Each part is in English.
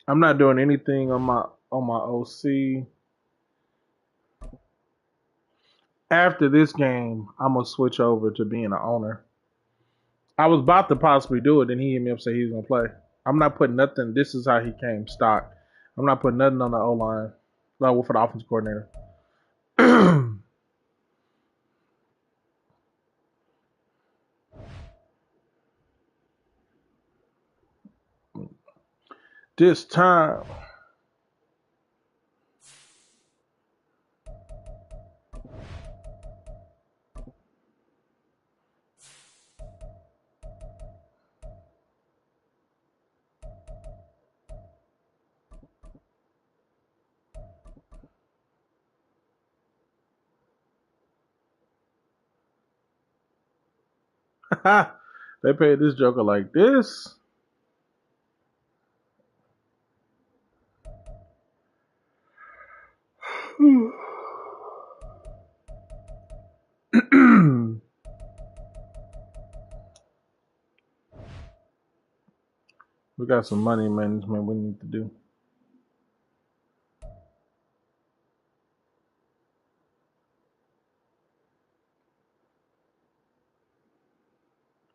I'm not doing anything on my OC. After this game, I'm gonna switch over to being an owner. I was about to possibly do it, then he hit me up and say he was gonna play. I'm not putting nothing. This is how he came stock. I'm not putting nothing on the O line. No, for the offensive coordinator. This time. They paid this joker like this. We got some money management we need to do.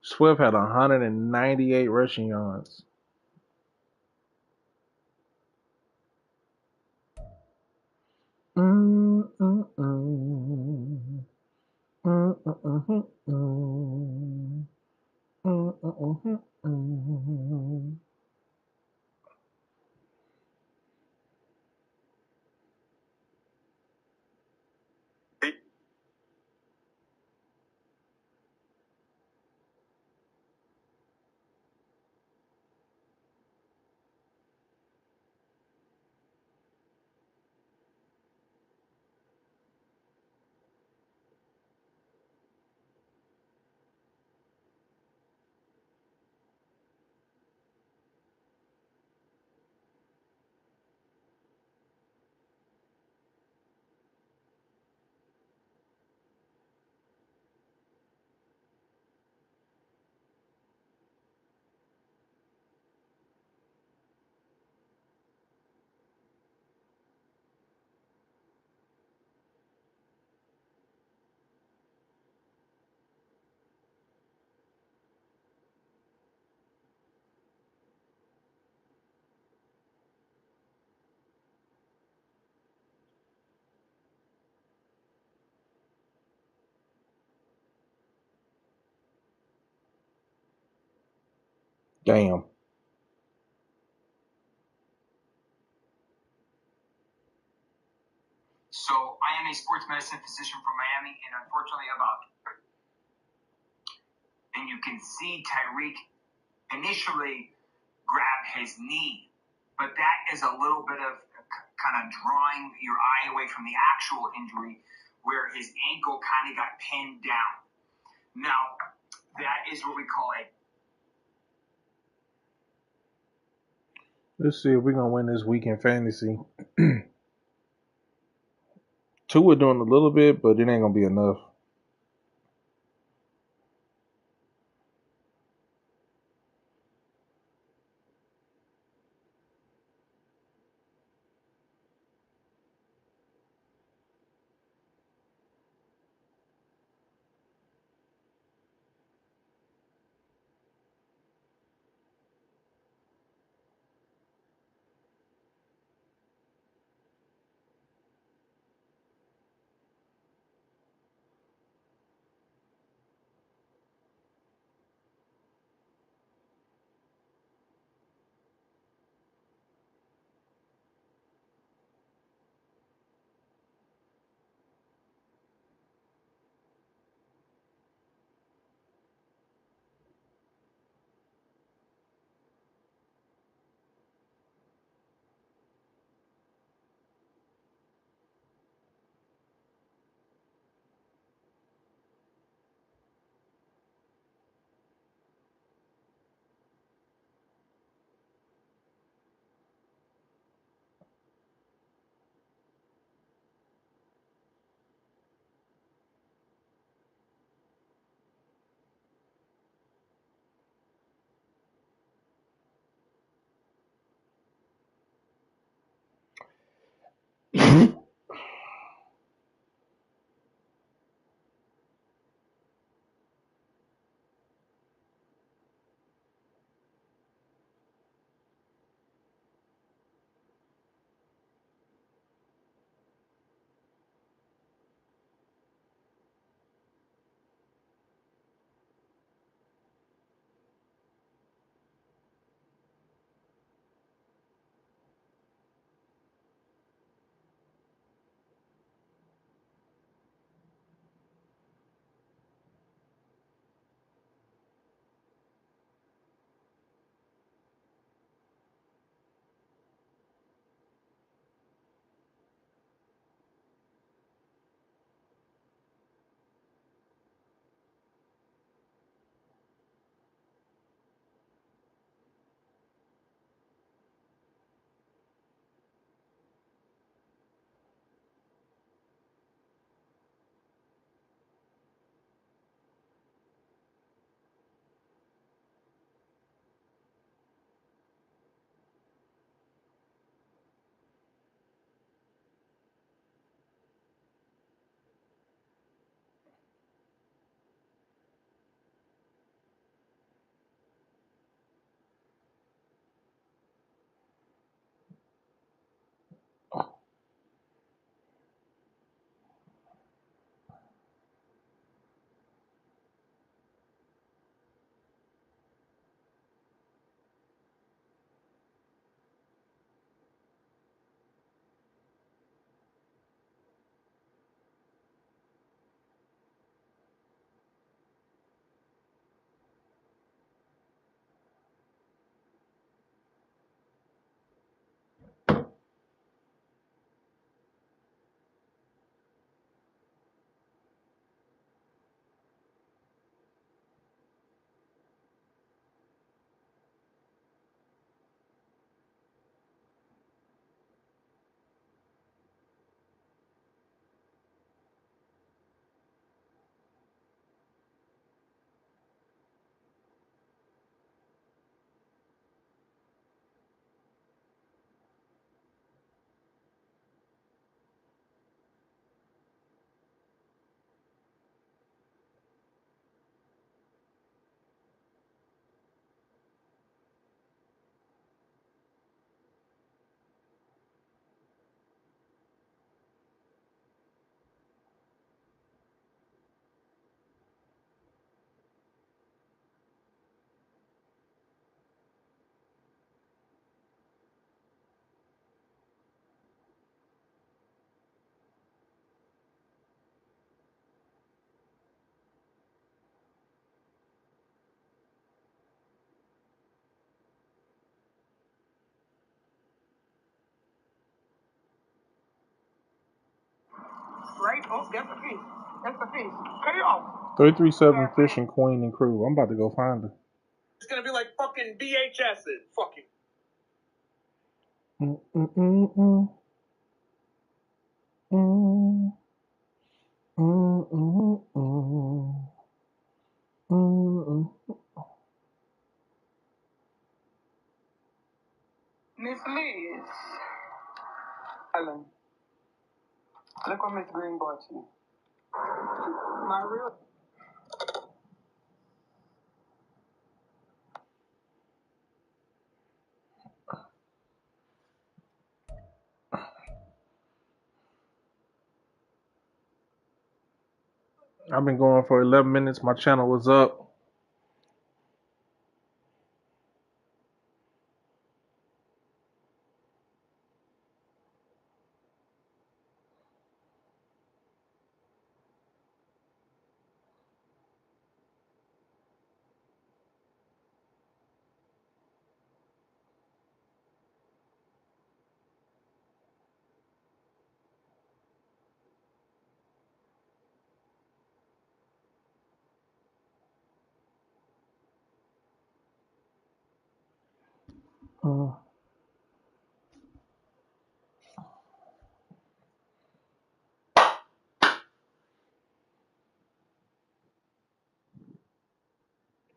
Swift had 198 rushing yards. Damn. So I am a sports medicine physician from Miami, and unfortunately and you can see Tyreek initially grab his knee, but that is a little bit of kind of drawing your eye away from the actual injury where his ankle kind of got pinned down. Now, that is what we call a... Let's see if we're going to win this week in fantasy. Two, we're doing a little bit, but it ain't going to be enough. right? Oh, that's the fish. That's the fish. Cut it off. 337 Fishing Queen and Crew. I'm about to go find her. It's gonna be like fucking VHS. Fucking. Miss Liz. Ellen. Look what Miss Green brought you. My real. I've been going for 11 minutes. My channel was up.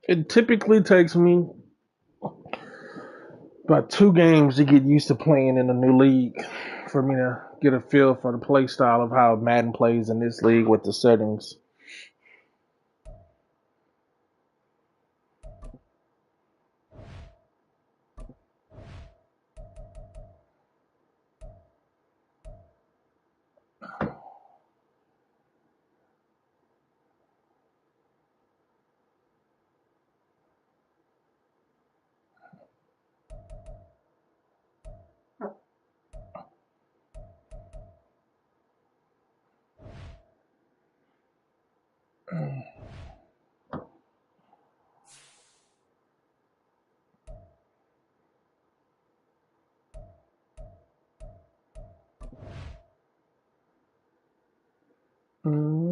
It typically takes me about 2 games to get used to playing in a new league for me to get a feel for the play style of how Madden plays in this league with the settings. Mm-hmm.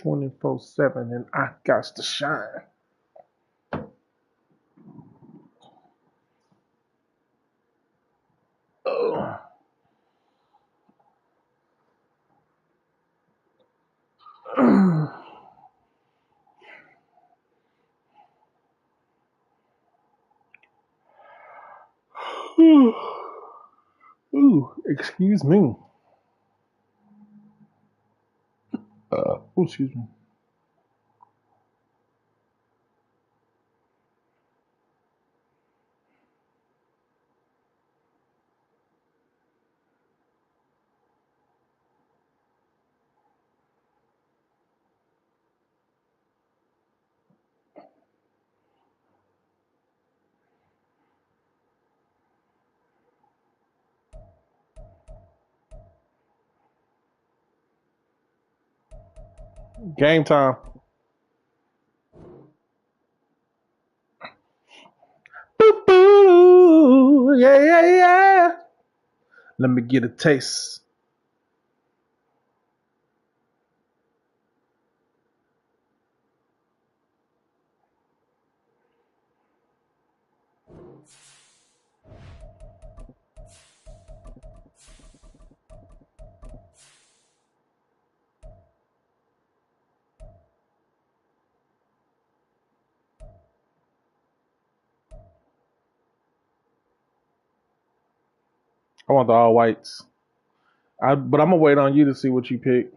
24/7 and I got to shine. Oh. Ooh, excuse me. Excuse me. Game time. Boo boo. Yeah, yeah, yeah. Let me get a taste. I want the all whites. But I'm gonna wait on you to see what you pick.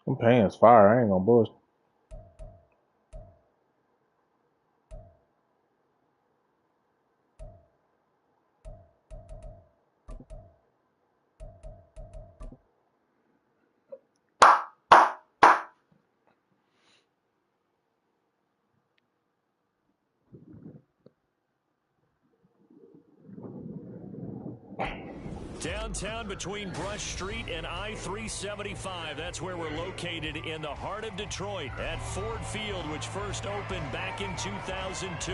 I'm paying fire. I ain't gonna bullshit. Downtown between Brush Street and I-375. That's where we're located in the heart of Detroit at Ford Field, which first opened back in 2002.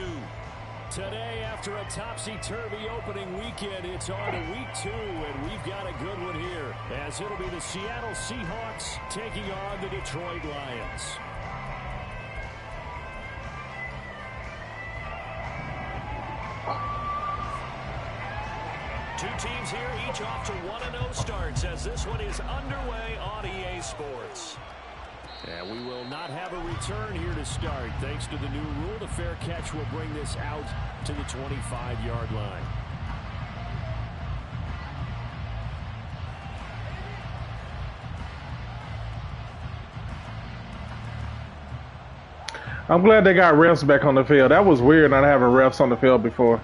Today, after a topsy-turvy opening weekend, it's on to week 2, and we've got a good one here, as it'll be the Seattle Seahawks taking on the Detroit Lions. Two teams here, each off to 1-0 starts, as this one is underway on EA Sports. And we will not have a return here to start. Thanks to the new rule, the fair catch will bring this out to the 25-yard line. I'm glad they got refs back on the field. That was weird not having refs on the field before.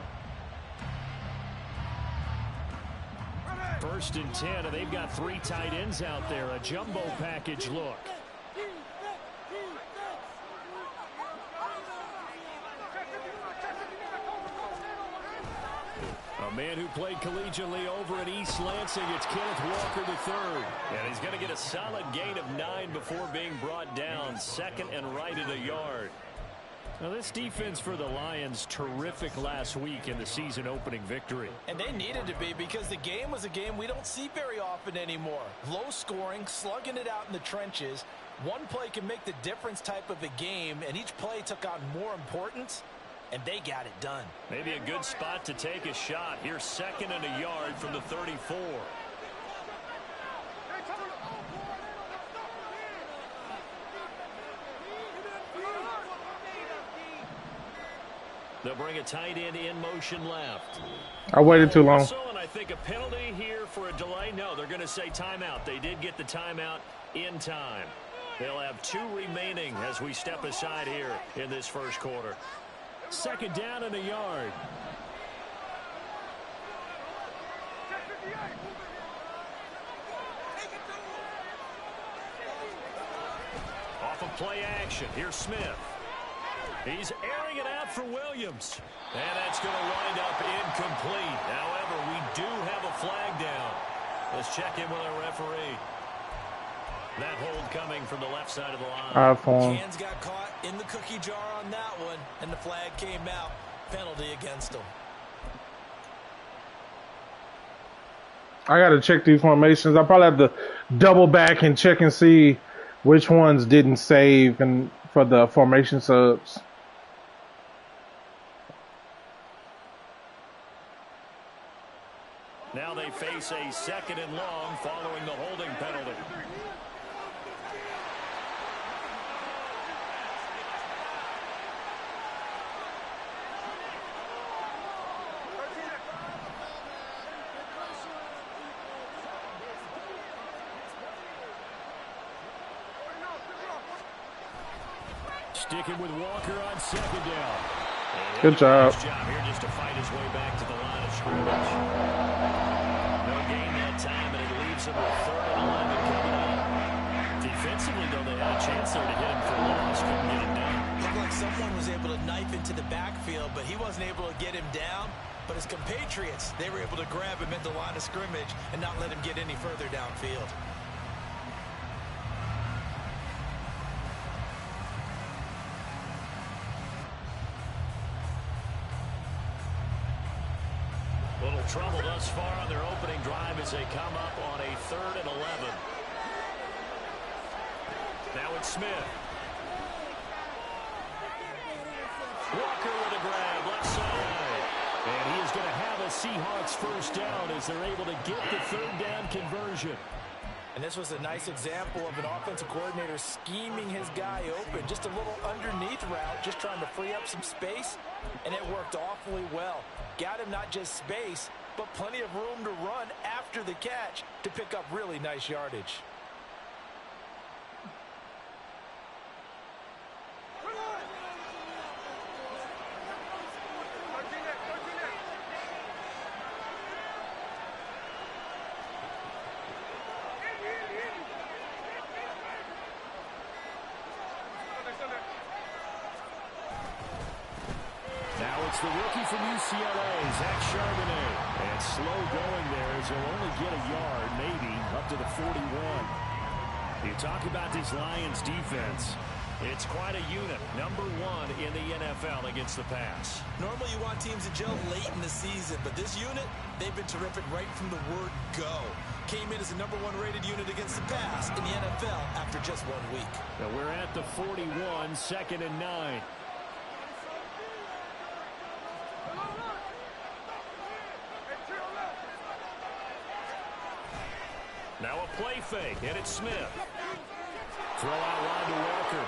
1st and 10, and they've got 3 tight ends out there. A jumbo package look. A man who played collegiately over at East Lansing, it's Kenneth Walker III. And he's going to get a solid gain of 9 before being brought down. 2nd and right at a yard. Now, this defense for the Lions, terrific last week in the season opening victory. And they needed to be, because the game was a game we don't see very often anymore. Low scoring, slugging it out in the trenches. One play can make the difference type of a game, and each play took on more importance, and they got it done. Maybe a good spot to take a shot. Here's 2nd and a yard from the 34. They'll bring a tight end in motion left. I waited too long. And I think a penalty here for a delay. No, they're going to say timeout. They did get the timeout in time. They'll have 2 remaining as we step aside here in this first quarter. 2nd down and a yard. Off of play action. Here's Smith. He's airing it out for Williams. And that's going to wind up incomplete. However, we do have a flag down. Let's check in with our referee. That hold coming from the left side of the line. Hands got caught in the cookie jar on that one, and the flag came out. Penalty against him. I got to check these formations. I probably have to double back and check and see which ones didn't save and for the formation subs. Now they face a 2nd and long following the holding penalty. Sticking with Walker on 2nd down. Good job. Nice job here just to fight his way back to the line of scrimmage. No gain that time, and it leaves him with 3rd and 11 coming up. Defensively, though, they had a chance there to hit him for a loss. Couldn't get it done. Looked like someone was able to knife into the backfield, but he wasn't able to get him down. But his compatriots, they were able to grab him at the line of scrimmage and not let him get any further downfield. Little trouble thus far on their opening drive as they come up on a 3rd and 11. Now it's Smith. Walker with a grab left side. And he is going to have a Seahawks first down as they're able to get the third down conversion. And this was a nice example of an offensive coordinator scheming his guy open. Just a little underneath route, just trying to free up some space, and it worked awfully well. Got him not just space, but plenty of room to run after the catch to pick up really nice yardage. It's the rookie from UCLA, Zach Charbonnet. And slow going there as he'll only get a yard, maybe, up to the 41. You talk about this Lions defense. It's quite a unit. Number 1 in the NFL against the pass. Normally you want teams to gel late in the season, but this unit, they've been terrific right from the word go. Came in as the number 1 rated unit against the pass in the NFL after just 1 week. Now we're at the 41, 2nd and 9. Now a play fake, and it's Smith. Throw out wide to Walker.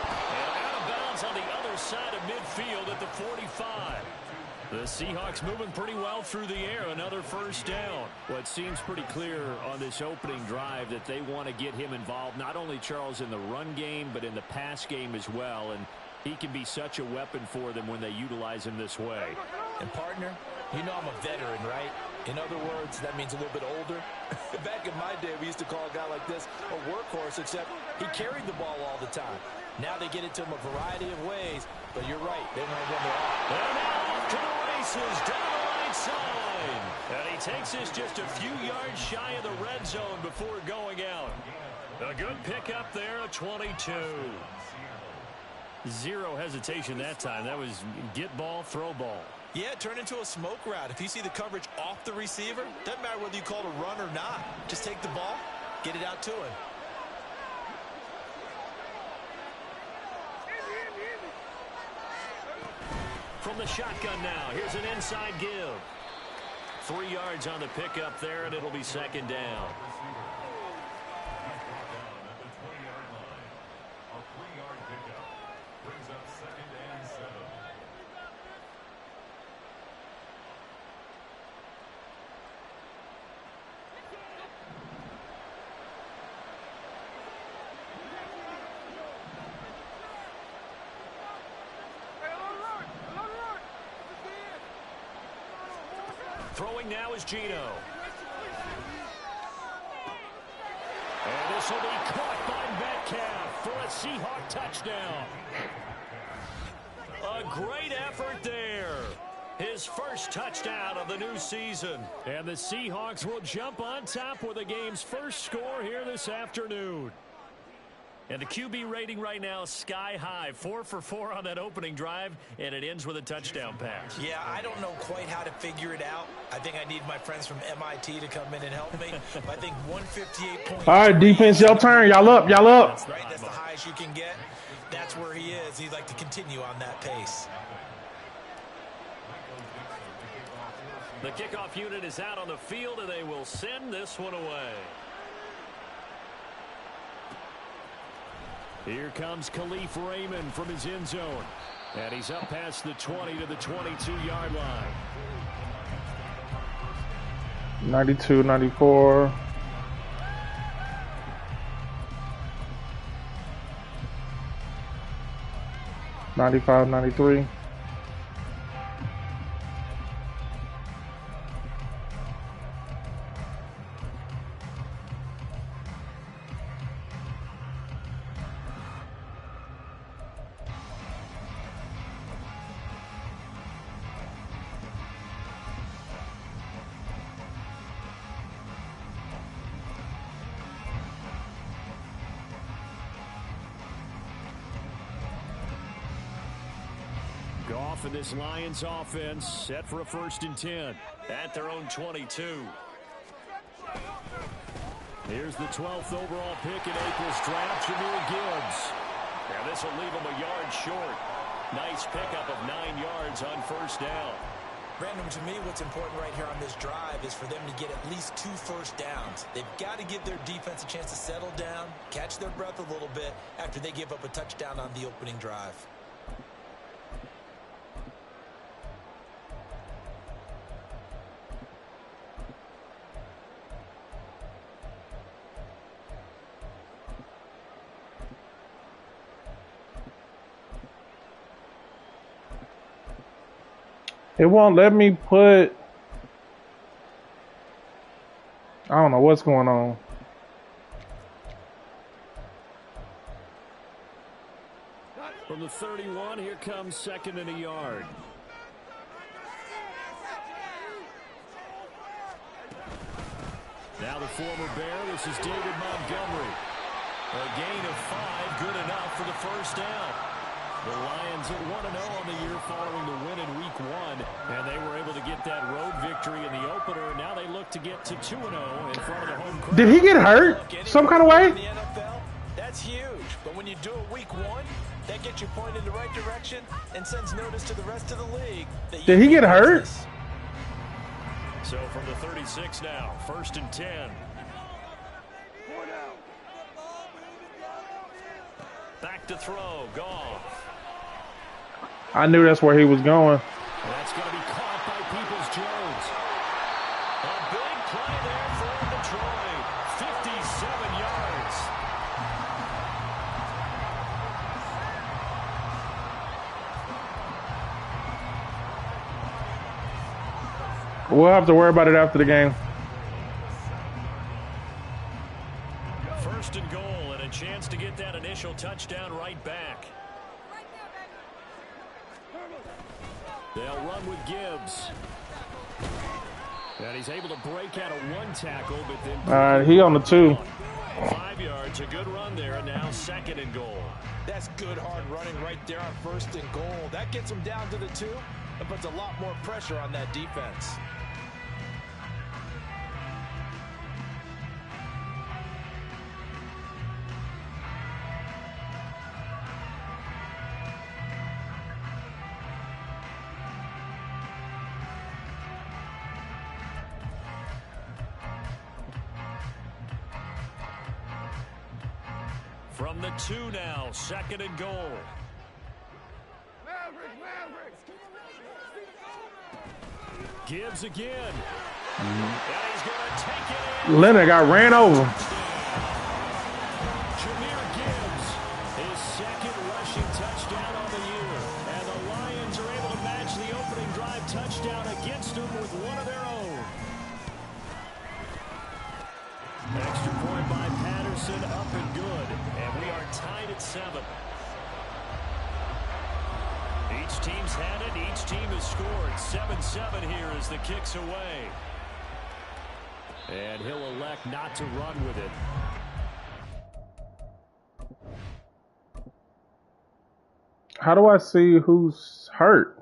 And out of bounds on the other side of midfield at the 45. The Seahawks moving pretty well through the air. Another first down. Well, it seems pretty clear on this opening drive that they want to get him involved, not only, Charles, in the run game, but in the pass game as well. And he can be such a weapon for them when they utilize him this way. And, partner, you know I'm a veteran, right? In other words, that means a little bit older. Back in my day, we used to call a guy like this a workhorse, except he carried the ball all the time. Now they get it to him a variety of ways, but you're right. They want to run the ball. And now off to the races, down the right side. And he takes this just a few yards shy of the red zone before going out. A good pickup there, a 22. Zero hesitation that time. That was get ball, throw ball. Yeah, turn into a smoke route. If you see the coverage off the receiver, doesn't matter whether you call it a run or not. Just take the ball, get it out to him. From the shotgun now, here's an inside give. 3 yards on the pickup there, and it'll be 2nd down. Throwing now is Gino. And this will be caught by Metcalf for a Seahawk touchdown. A great effort there. His first touchdown of the new season. And the Seahawks will jump on top with the game's first score here this afternoon. And the QB rating right now is sky high. 4 for 4 on that opening drive, and it ends with a touchdown pass. Yeah, I don't know quite how to figure it out. I think I need my friends from MIT to come in and help me. I think 158 points. All right, defense, your turn. Y'all up, y'all up. That's right. That's the highest you can get. That's where he is. He'd like to continue on that pace. The kickoff unit is out on the field, and they will send this one away. Here comes Khalif Raymond from his end zone. And he's up past the 20 to the 22-yard line. 92, 94. '95, '93. Goff and this Lions offense set for a 1st and 10 at their own 22. Here's the 12th overall pick in April's draft, Jahmyr Gibbs. And this will leave him a yard short. Nice pickup of 9 yards on 1st down. Brandon, to me, what's important right here on this drive is for them to get at least 2 first downs. They've got to give their defense a chance to settle down, catch their breath a little bit after they give up a touchdown on the opening drive. It won't let me put... I don't know what's going on. From the 31, here comes 2nd and a yard. Now the former Bear, this is David Montgomery. A gain of 5, good enough for the first down. The Lions at 1-0 on the year following the win in Week 1, and they were able to get that road victory in the opener, and now they look to get to 2-0 in front of the home crowd. Did he get hurt some kind of way? In the NFL, that's huge, but when you do it Week 1, that gets you pointed in the right direction and sends notice to the rest of the league. Did he get hurt? So from the 36 now, 1st and 10. Back to throw, Goff. I knew that's where he was going. That's going to be caught by Peoples-Jones. A big play there for Detroit. 57 yards. We'll have to worry about it after the game. 1st and goal, and a chance to get that initial touchdown right back. They'll run with Gibbs. And he's able to break out of 1 tackle, but then... All right, he on the 2. 5 yards, a good run there, and now 2nd and goal. That's good hard running right there on 1st and goal. That gets them down to the 2. It puts a lot more pressure on that defense. From the 2 now, 2nd and goal. Gibbs again. And he's going to take it in. Leonard got ran over. Jahmyr Gibbs, his 2nd rushing touchdown on the year. And the Lions are able to match the opening drive touchdown against them with one of their own. Extra point by Patterson, up and good. And we are tied at 7. Each team's had it. Each team has scored. 7-7 here as the kick's away. And he'll elect not to run with it. How do I see who's hurt?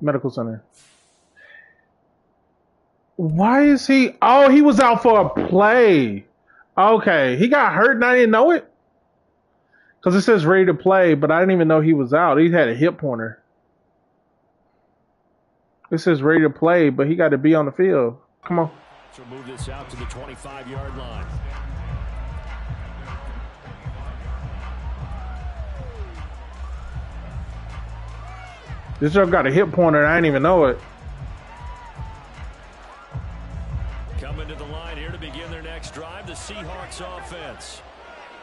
Medical center. Why is he? Oh, he was out for a play. Okay, he got hurt and I didn't know it. Because it says ready to play, but I didn't even know he was out. He had a hip pointer. It says ready to play, but he got to be on the field. Come on. So move this out to the 25-yard line. This joke got a hip pointer and I didn't even know it. Coming to the line here to begin their next drive, the Seahawks offense.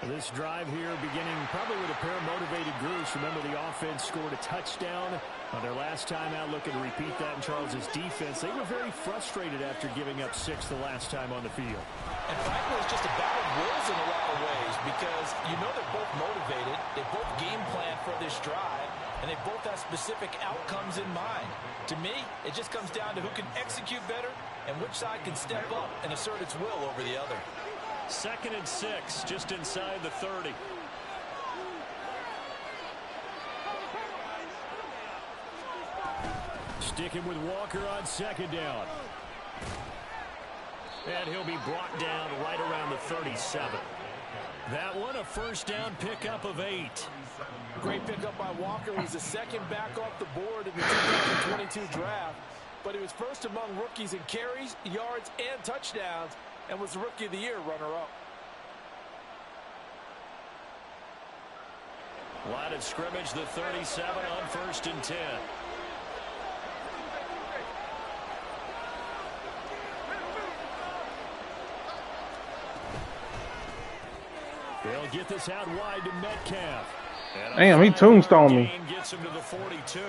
This drive here beginning probably with a pair of motivated groups. Remember, the offense scored a touchdown on their last time out, looking to repeat that in Charles's defense. They were very frustrated after giving up 6 the last time on the field. And frankly, it's just a battle of wills in a lot of ways because you know they're both motivated. They both game plan for this drive, and they both have specific outcomes in mind. To me, it just comes down to who can execute better and which side can step up and assert its will over the other. 2nd and 6, just inside the 30. Sticking with Walker on 2nd down. And he'll be brought down right around the 37. That one, a 1st down pickup of 8. Great pickup by Walker. He was the second back off the board in the 2022 draft, but he was first among rookies in carries, yards, and touchdowns, and was the Rookie of the Year runner-up. Line of scrimmage, the 37 on 1st and 10. They'll get this out wide to Metcalf. Damn, he tombstoned me. Gets him to the 42.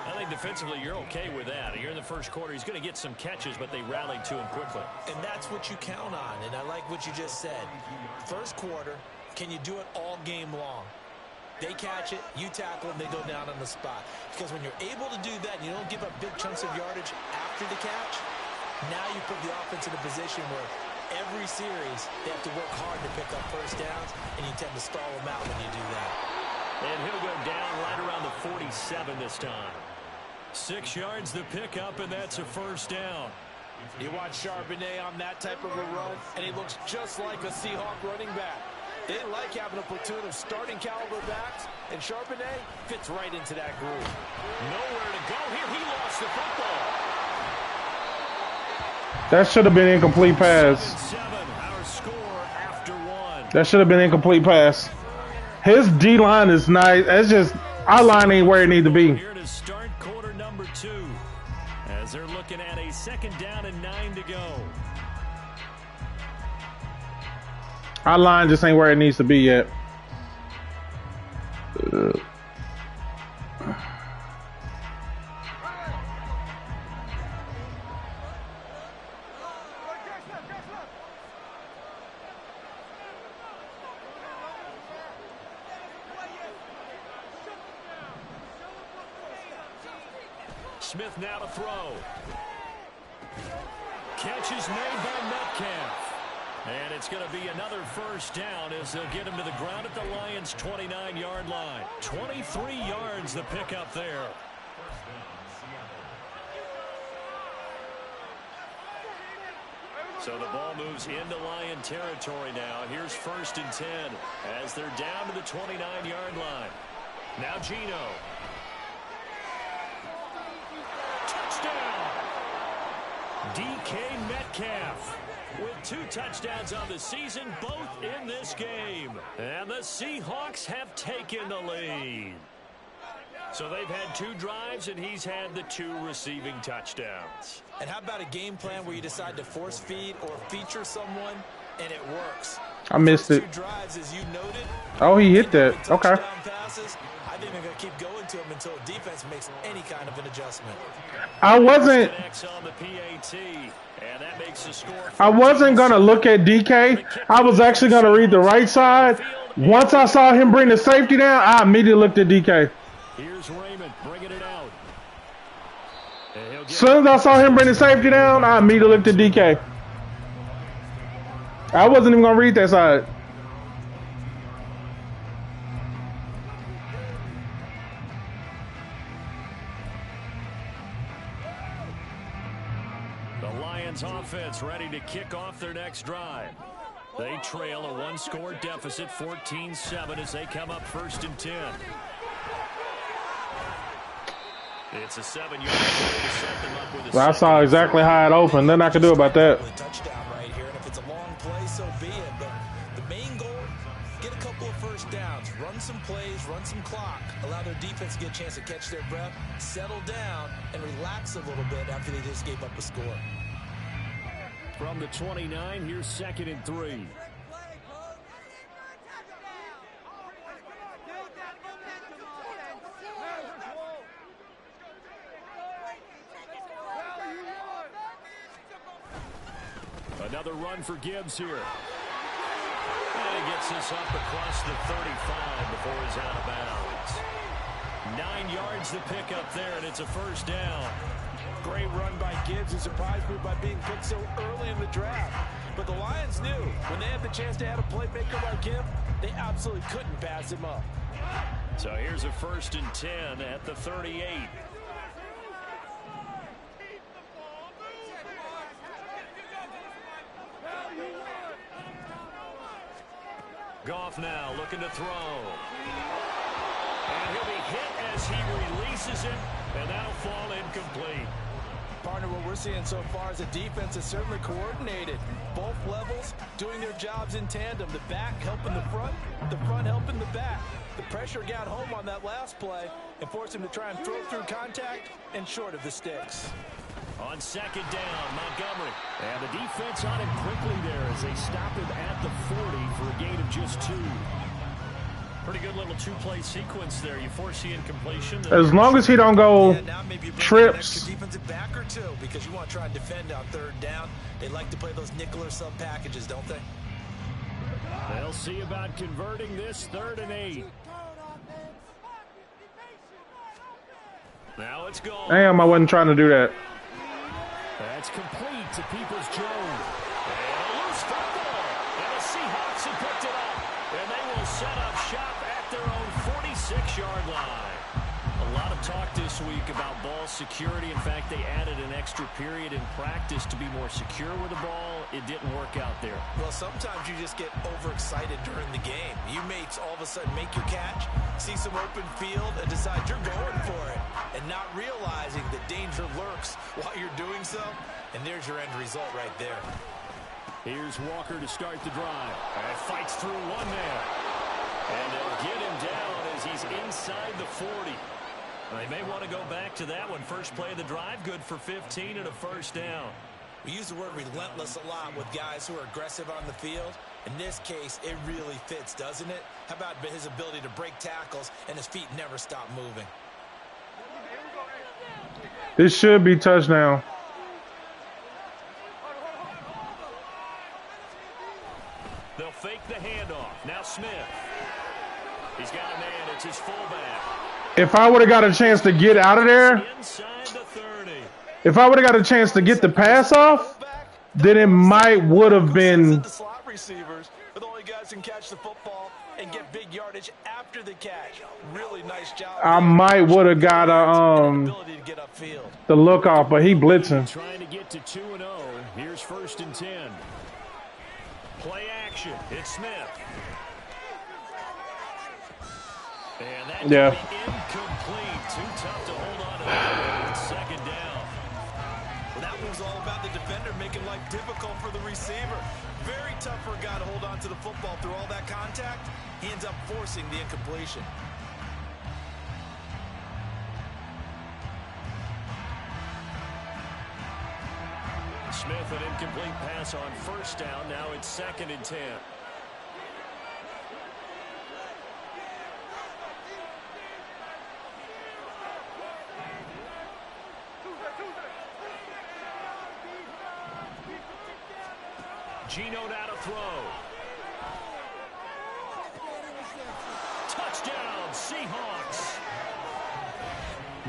I think defensively you're okay with that. You're in the first quarter. He's going to get some catches, but they rallied to him quickly. And that's what you count on, and I like what you just said. First quarter, can you do it all game long? They catch it, you tackle them, they go down on the spot. Because when you're able to do that, you don't give up big chunks of yardage after the catch, now you put the offense in a position where every series they have to work hard to pick up first downs, and you tend to stall them out when you do that. And he'll go down right around the 47 this time. 6 yards the pickup, and that's a first down. You watch Charbonnet on that type of a run, and he looks just like a Seahawk running back. They like having a platoon of starting caliber backs, and Charbonnet fits right into that group. Nowhere to go here. He lost the football. That should have been incomplete pass. 7, our score after 1. That should have been incomplete pass. His D line is nice. It's just our line ain't where it need to be. Here to start quarter number 2, as they're looking at a 2nd down and 9 to go. Our line just ain't where it needs to be yet. Smith now to throw. Catch is made by Metcalf. And it's going to be another first down as they'll get him to the ground at the Lions' 29-yard line. 23 yards the pickup there. So the ball moves into Lion territory now. Here's 1st and 10 as they're down to the 29-yard line. Now Gino. Touchdown! DK Metcalf with 2 touchdowns on the season, both in this game. And the Seahawks have taken the lead. So they've had 2 drives, and he's had the 2 receiving touchdowns. And how about a game plan where you decide to force feed or feature someone, and it works? I missed it. 2 drives, as you noted. Oh, he hit that. Okay. Passes. I think they're going to keep going to him until defense makes any kind of an adjustment. I wasn't gonna look at DK. I was actually gonna read the right side. Once I saw him bring the safety down, I immediately looked at DK. Here's Raymond bringing it out. As soon as I saw him bring the safety down, I immediately looked at DK. I wasn't even gonna read that side. Offense ready to kick off their next drive. They trail a 1-score deficit, 14-7, as they come up 1st and 10. It's a 7-yard play to set them up with a I saw exactly how it opened. Nothing I could do about that. Touchdown right here, and if it's a long play, so be it. But the main goal, get a couple of first downs, run some plays, run some clock, allow their defense to get a chance to catch their breath, settle down, and relax a little bit after they just gave up a score. From the 29, here's 2nd and 3. Another run for Gibbs here. And he gets this up across the 35 before he's out of bounds. 9 yards to pick up there, and it's a first down. Great run by Gibbs, who surprised me by being picked so early in the draft. But the Lions knew when they had the chance to add a playmaker like him, they absolutely couldn't pass him up. So here's a 1st and 10 at the 38. Goff now looking to throw. He'll be hit as he releases it, and that'll fall incomplete. Partner, what we're seeing so far is the defense is certainly coordinated. Both levels doing their jobs in tandem. The back helping the front helping the back. The pressure got home on that last play and forced him to try and throw through contact and short of the sticks. On second down, Montgomery. And the defense on him quickly there as they stop him at the 40 for a gain of just 2. Pretty good little two-play sequence there. You force the incompletion. As long as he don't go now maybe trips. An defensive back or two, because you want to try and defend on third down. They like to play those nickel or sub packages, don't they? They'll see about converting this 3rd and 8. Now it's gone. Damn, I wasn't trying to do that. That's complete to Peoples-Jones. And a loose football. And the Seahawks have picked it up. And they will set up shop at their own 46-yard line. A lot of talk this week about ball security. In fact, they added an extra period in practice to be more secure with the ball. It didn't work out there. Well, sometimes you just get overexcited during the game. You may all of a sudden make your catch, see some open field, and decide you're going for it, and not realizing that danger lurks while you're doing so. And there's your end result right there. Here's Walker to start the drive. And fights through one man. And they'll get him down as he's inside the 40. They may want to go back to that one. First play of the drive, good for 15 and a first down. We use the word relentless a lot with guys who are aggressive on the field. In this case, it really fits, doesn't it? How about his ability to break tackles and his feet never stop moving? This should be touchdown. They'll fake the handoff. Now Smith. He's got a man. It's his fullback. If I would have got a chance to get out of there, Inside the 30. if I would have got a chance to get the pass off, then it might would have been. The slot receivers are the only guys who can catch the football and get big yardage after the catch. Really nice job. I might would have got the look off, but he blitzing. Trying to get to 2-0. Here's 1st and 10. Play action. It's Smith. And that Yeah. could be incomplete. Too tough to hold on to that. It's 2nd down. Well, that was all about the defender making life difficult for the receiver. Very tough for a guy to hold on to the football through all that contact. He ends up forcing the incompletion. Smith, an incomplete pass on 1st down. Now it's 2nd and 10. Geno now to throw. Touchdown, Seahawks.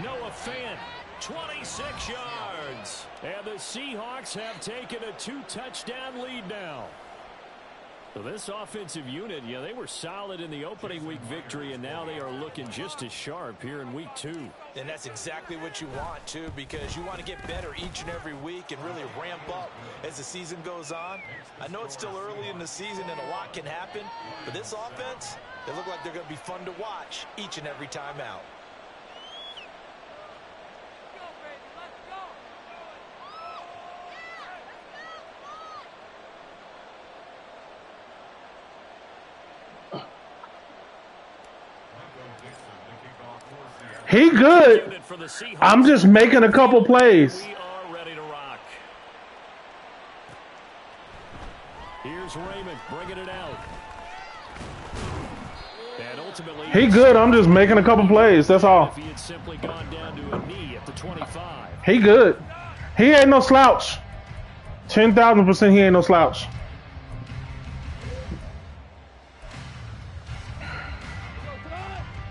Noah Fant, 26 yards. And the Seahawks have taken a 2-touchdown lead now. So this offensive unit, they were solid in the opening week victory, and now they are looking just as sharp here in week 2. And that's exactly what you want, too, because you want to get better each and every week and really ramp up as the season goes on. I know it's still early in the season and a lot can happen, but this offense, they look like they're going to be fun to watch each and every time out. He good. I'm just making a couple plays. We are ready to rock. Here's Raymond bringing it out. And ultimately, He good. I'm just making a couple plays. That's all. if he had simply gone down to a knee at the 25. He good. He ain't no slouch. 10,000% he ain't no slouch.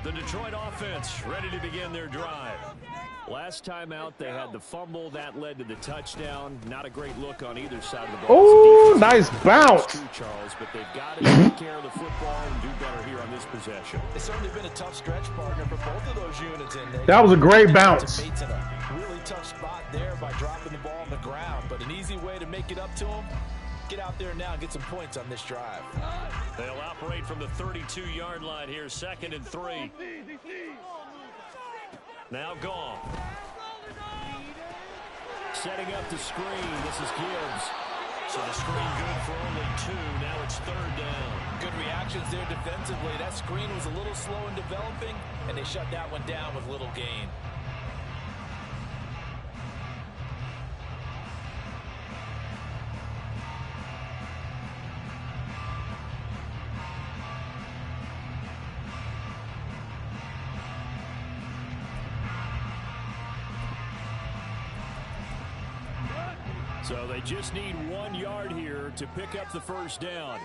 The Detroit offense ready to begin their drive. Last time out, they had the fumble. That led to the touchdown. Not a great look on either side of the ball. Oh, nice bounce. True, Charles, but they've got to take care of the football and do better here on this possession. It's certainly been a tough stretch, partner, for both of those units in there. That was a great bounce. In a really tough spot there by dropping the ball on the ground, but an easy way to make it up to them. Get out out there now and get some points on this drive. They'll operate from the 32-yard line here, 2nd and 3. Now Goff. Setting up the screen. This is Gibbs. So the screen good for only 2. Now it's 3rd down. Good reactions there defensively. That screen was a little slow in developing, and they shut that one down with little gain. So they just need 1 yard here to pick up the 1st down.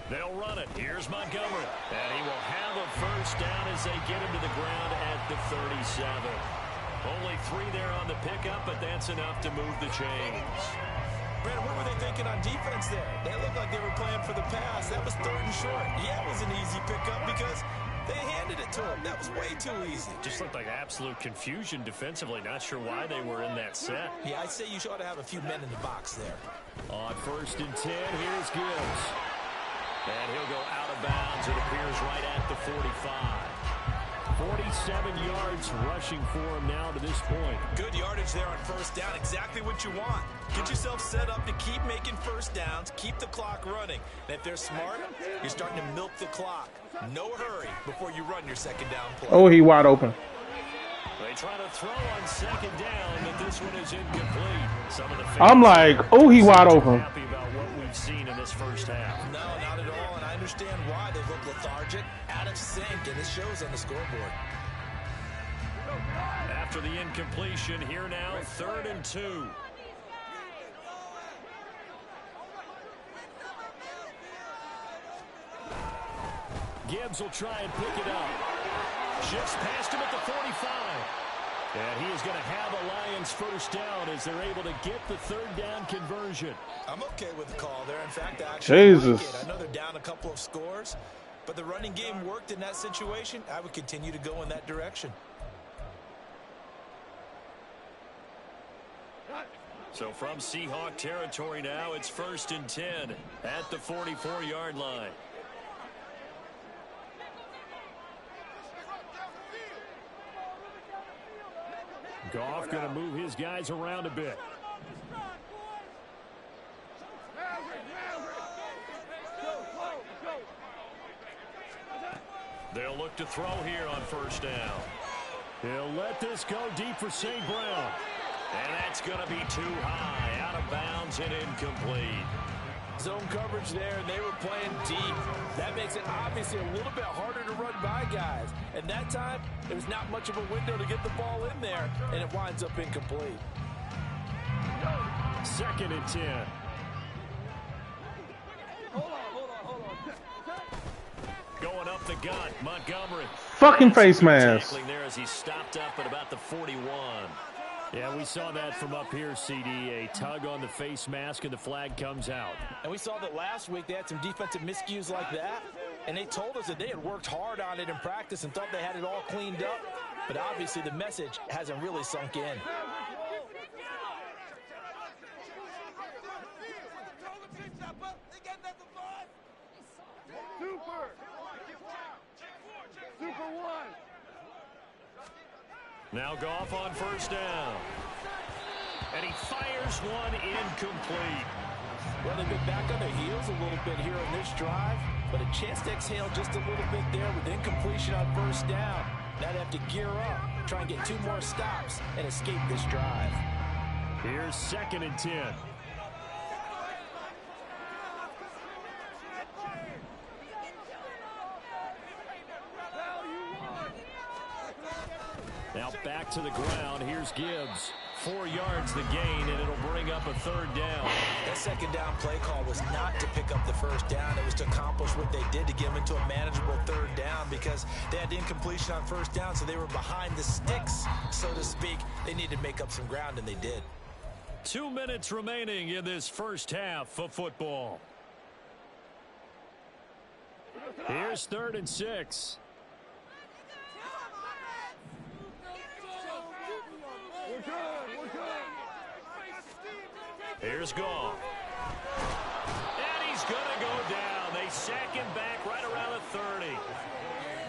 They'll run it. Here's Montgomery. And he will have a 1st down as they get him to the ground at the 37. Only 3 there on the pickup, but that's enough to move the chains. Brandon, what were they thinking on defense there? They looked like they were playing for the pass. That was 3rd and short. Yeah, it was an easy pickup because they handed it to him. That was way too easy. Just looked like absolute confusion defensively. Not sure why they were in that set. Yeah, I'd say you ought to have a few men in the box there. On 1st and 10, here's Gibbs. And he'll go out of bounds, it appears, right at the 45. 47 yards rushing for him now to this point. Good yardage there on 1st down. Exactly what you want. Get yourself set up to keep making 1st downs, keep the clock running. And if they're smart, you're starting to milk the clock. No hurry before you run your 2nd down play. Oh, he wide open. They try to throw on 2nd down, but this one is incomplete. Some of the I'm like, oh, he wide open. Happy about what we've seen in this 1st half. No, not at all, and I understand why. They look lethargic, out of sync, and it shows on the scoreboard. After the incompletion, here now, 3rd and 2. Gibbs will try and pick it up. Shifts past him at the 45. And he is going to have a Lions 1st down as they're able to get the 3rd down conversion. I'm okay with the call there. In fact, I actually like it. I know they're down a couple of scores, but the running game worked in that situation. I would continue to go in that direction. So from Seahawk territory now, it's 1st and 10 at the 44-yard line. Goff going to move his guys around a bit. They'll look to throw here on 1st down. He'll let this go deep for St. Brown. And that's going to be too high, out of bounds and incomplete. Zone coverage there, and they were playing deep. That makes it obviously a little bit harder to run by guys. And that time, there was not much of a window to get the ball in there, and it winds up incomplete. 2nd and 10. Going up the gut, Montgomery. Fucking face mask. Tackling there as he stopped up at about the 41. Yeah, we saw that from up here, CD. A tug on the face mask, and the flag comes out. And we saw that last week they had some defensive miscues like that, and they told us that they had worked hard on it in practice and thought they had it all cleaned up, but obviously the message hasn't really sunk in. Now Goff on 1st down. And he fires one incomplete. Well, they've been back on their heels a little bit here on this drive, but a chance to exhale just a little bit there with incompletion on 1st down. Now they have to gear up, try and get 2 more stops, and escape this drive. Here's 2nd and 10. Now back to the ground. Here's Gibbs. 4 yards the gain, and it'll bring up a 3rd down. That 2nd down play call was not to pick up the 1st down. It was to accomplish what they did to get them into a manageable 3rd down because they had incompletion on 1st down, so they were behind the sticks, so to speak. They needed to make up some ground, and they did. 2 minutes remaining in this 1st half of football. Here's 3rd and 6. Here's Goff. And he's going to go down. They sack him back right around the 30.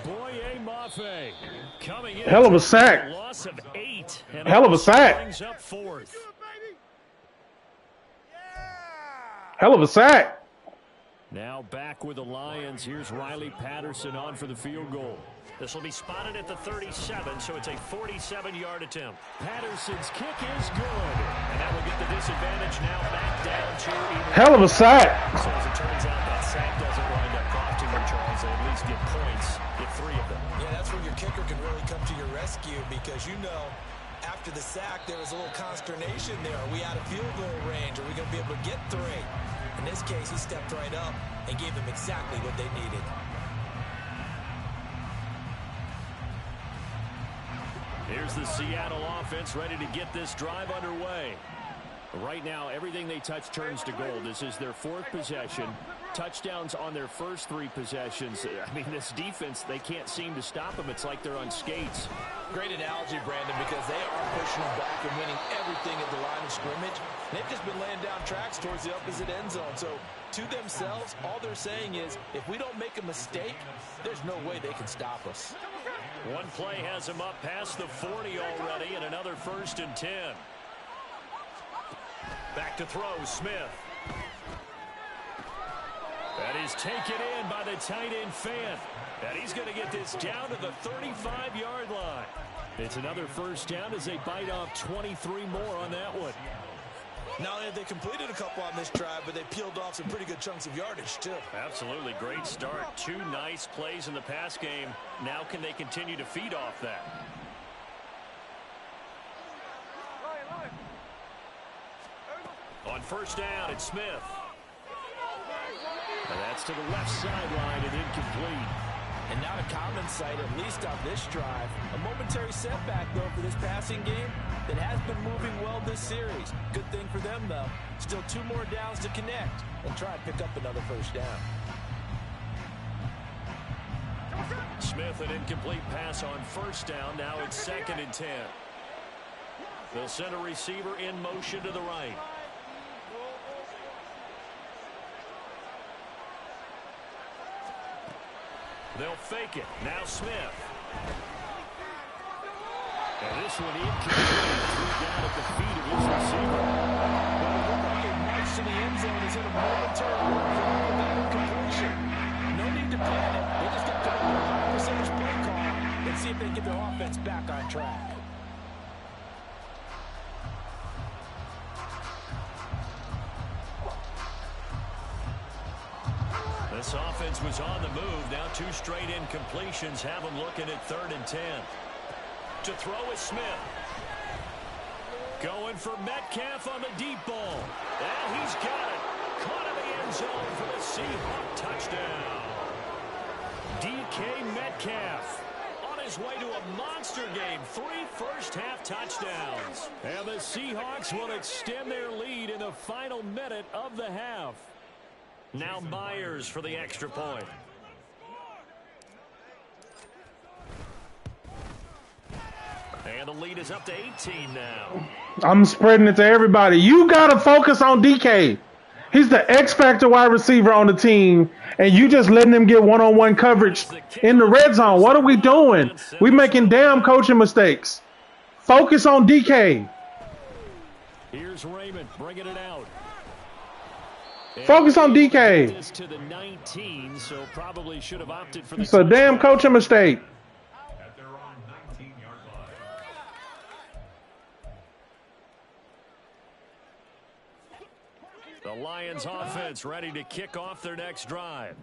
Boye Mafe coming in. Hell of a sack. Loss of 8. And Hell of a sack. brings up 4th. Hell of a sack. Now back with the Lions. Here's Riley Patterson on for the field goal. This will be spotted at the 37, so it's a 47-yard attempt. Patterson's kick is good. And that will get the disadvantage now back down to 11. Hell of a sack. So as it turns out, that sack doesn't wind up costing you, Charles. They at least get points, get 3 of them. Yeah, that's where your kicker can really come to your rescue because, you know, after the sack, there was a little consternation there. Are we out of field goal range? Are we going to be able to get 3? In this case, he stepped right up and gave them exactly what they needed. Here's the Seattle offense ready to get this drive underway. Right now, everything they touch turns to gold. This is their 4th possession. Touchdowns on their first 3 possessions. I mean, this defense, they can't seem to stop them. It's like they're on skates. Great analogy, Brandon, because they are pushing them back and winning everything at the line of scrimmage. They've just been laying down tracks towards the opposite end zone. So, to themselves, all they're saying is, if we don't make a mistake, there's no way they can stop us. One play has him up past the 40 already, and another 1st and 10. Back to throw, Smith. That is taken in by the tight end Fant. And he's going to get this down to the 35-yard line. It's another 1st down as they bite off 23 more on that one. Not only have they completed a couple on this drive, but they peeled off some pretty good chunks of yardage, too. Absolutely. Great start. 2 nice plays in the pass game. Now can they continue to feed off that? On 1st down, it's Smith. And that's to the left sideline and incomplete. And not a common sight, at least on this drive. A momentary setback, though, for this passing game that has been moving well this series. Good thing for them, though. Still 2 more downs to connect and try and pick up another 1st down. Smith, an incomplete pass on 1st down. Now it's 2nd and 10. They'll send a receiver in motion to the right. They'll fake it. Now Smith. And this one incomplete. Threw down at the feet of his receiver. Well, it looked like a march to the end zone is in a momentary warfare with that incompletion. No need to panic. They just got to make a high percentage play call and see if they can get their offense back on track. This offense was on the move. Now 2 straight incompletions have them looking at 3rd and 10. To throw is Smith. Going for Metcalf on the deep ball. And he's got it. Caught in the end zone for the Seahawks touchdown. DK Metcalf on his way to a monster game. 3 first-half touchdowns. And the Seahawks will extend their lead in the final minute of the half. Now Myers for the extra point. And the lead is up to 18 now. I'm spreading it to everybody. You got to focus on DK. He's the X-Factor wide receiver on the team, and you just letting him get one-on-one coverage in the red zone. What are we doing? We making damn coaching mistakes. Focus on DK. Here's Raymond bringing it out. Focus on DK. To the 19, so probably should have opted for the It's a damn coaching mistake. At their own 19-yard line. The Lions offense ready to kick off their next drive.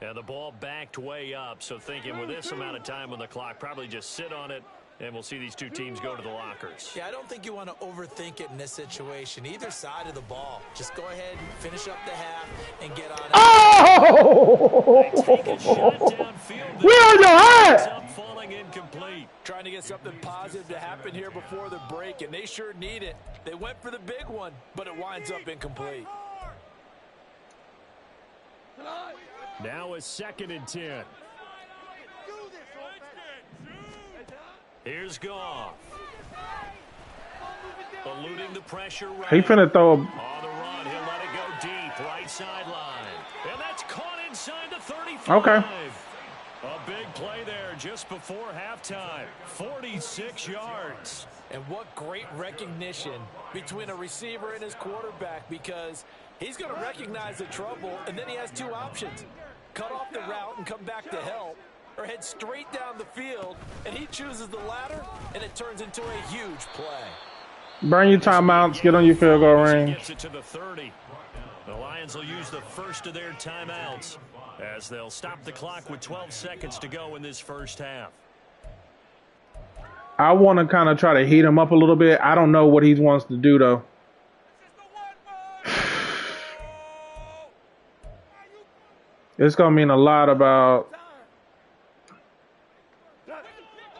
And the ball backed way up, so thinking with this amount of time on the clock, probably just sit on it, and we'll see these 2 teams go to the lockers. Yeah, I don't think you want to overthink it in this situation. Either side of the ball. Just go ahead and finish up the half and get on it. Oh! Take a shot downfield. We on your hat! Up, falling incomplete. Trying to get something positive to happen here before the break, and they sure need it. They went for the big one, but it winds up incomplete. Now it's 2nd and 10. Here's Goff. Eluding the pressure. He finna throw On the right sideline. And that's caught inside the 35. Okay. A big play there just before halftime. 46 yards. And what great recognition between a receiver and his quarterback, because he's going to recognize the trouble, and then he has two options. Cut off the route and come back to help, or head straight down the field, and he chooses the latter, and it turns into a huge play. Burn your timeouts. Get on your field goal range. Gets it to the 30. The Lions will use the first of their timeouts as they'll stop the clock with 12 seconds to go in this first half. I want to kind of try to heat him up a little bit. I don't know what he wants to do, though. It's going to mean a lot about...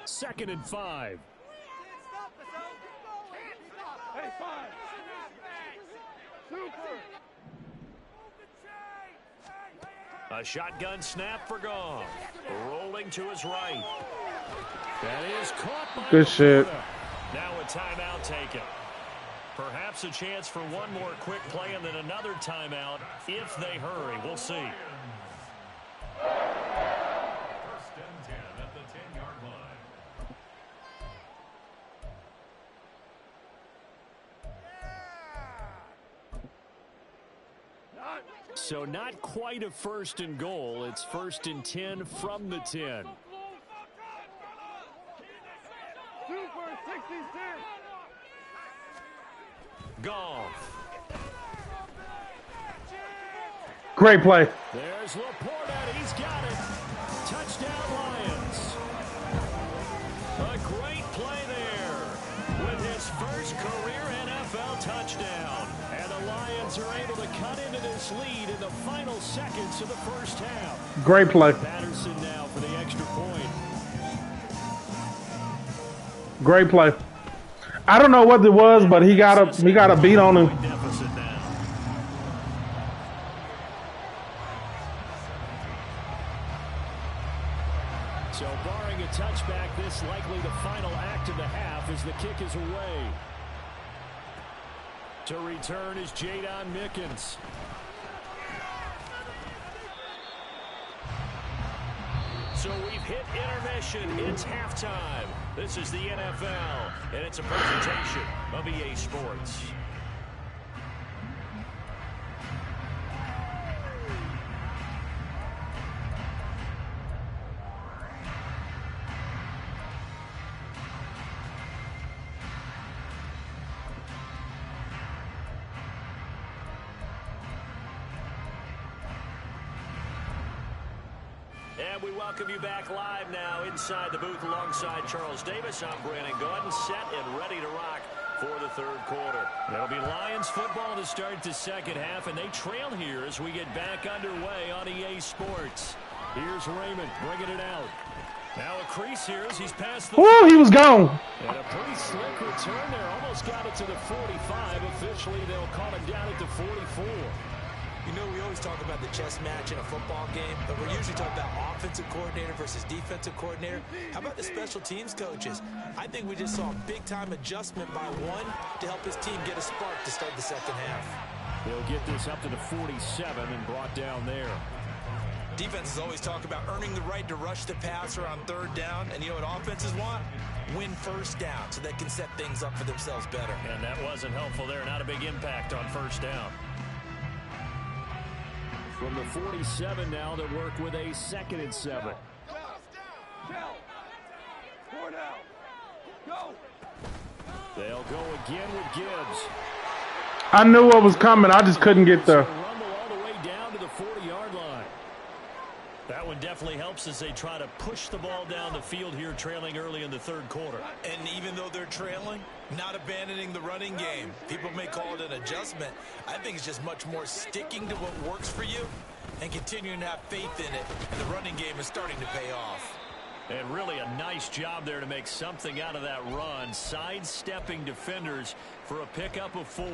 2nd and 5. A shotgun snap for Goff. Rolling to his right. That is caught by Good shit. Now a timeout taken. Perhaps a chance for one more quick play and then another timeout if they hurry. We'll see. 1st and 10 at the 10-yard line. So not quite a 1st and goal. It's 1st and 10 from the 10. Goff. Great play. There's Laporta. He's got it. Touchdown Lions. A great play there with his first career NFL touchdown. And the Lions are able to cut into this lead in the final seconds of the first half. Great play. Patterson now for the extra point. Great play. I don't know what it was, but he got a beat on him. Deficit now. So barring a touchback, this likely the final act of the half as the kick is away. To return is Jadon Mickens. So we've hit intermission. It's halftime. This is the NFL, and it's a presentation of EA Sports. And we welcome you back live now inside the booth alongside Charles Davis. I'm Brandon Gordon, set and ready to rock for the third quarter. It'll be Lions football to start the second half, and they trail here as we get back underway on EA Sports. Here's Raymond bringing it out. Now a crease here as he's past the... Woo, he was gone. And a pretty slick return there. Almost got it to the 45. Officially, they'll call him down at the 44. You know, we always talk about the chess match in a football game, but we're usually talking about offensive coordinator versus defensive coordinator. How about the special teams coaches? I think we just saw a big-time adjustment by one to help his team get a spark to start the second half. They'll get this up to the 47 and brought down there. Defenses always talk about earning the right to rush the passer on third down, and you know what offenses want? Win first down so they can set things up for themselves better. And that wasn't helpful there. Not a big impact on first down. From the 47 now, they work with a 2nd and 7. They'll go again with Gibbs. I knew what was coming. I just couldn't get there. Rumble all the way down to the 40-yard line. That one definitely helps as they try to push the ball down the field here, trailing early in the third quarter. And even though they're trailing, not abandoning the running game. People may call it an adjustment. I think it's just much more sticking to what works for you and continuing to have faith in it. And the running game is starting to pay off. And really a nice job there to make something out of that run, sidestepping defenders for a pickup of 4.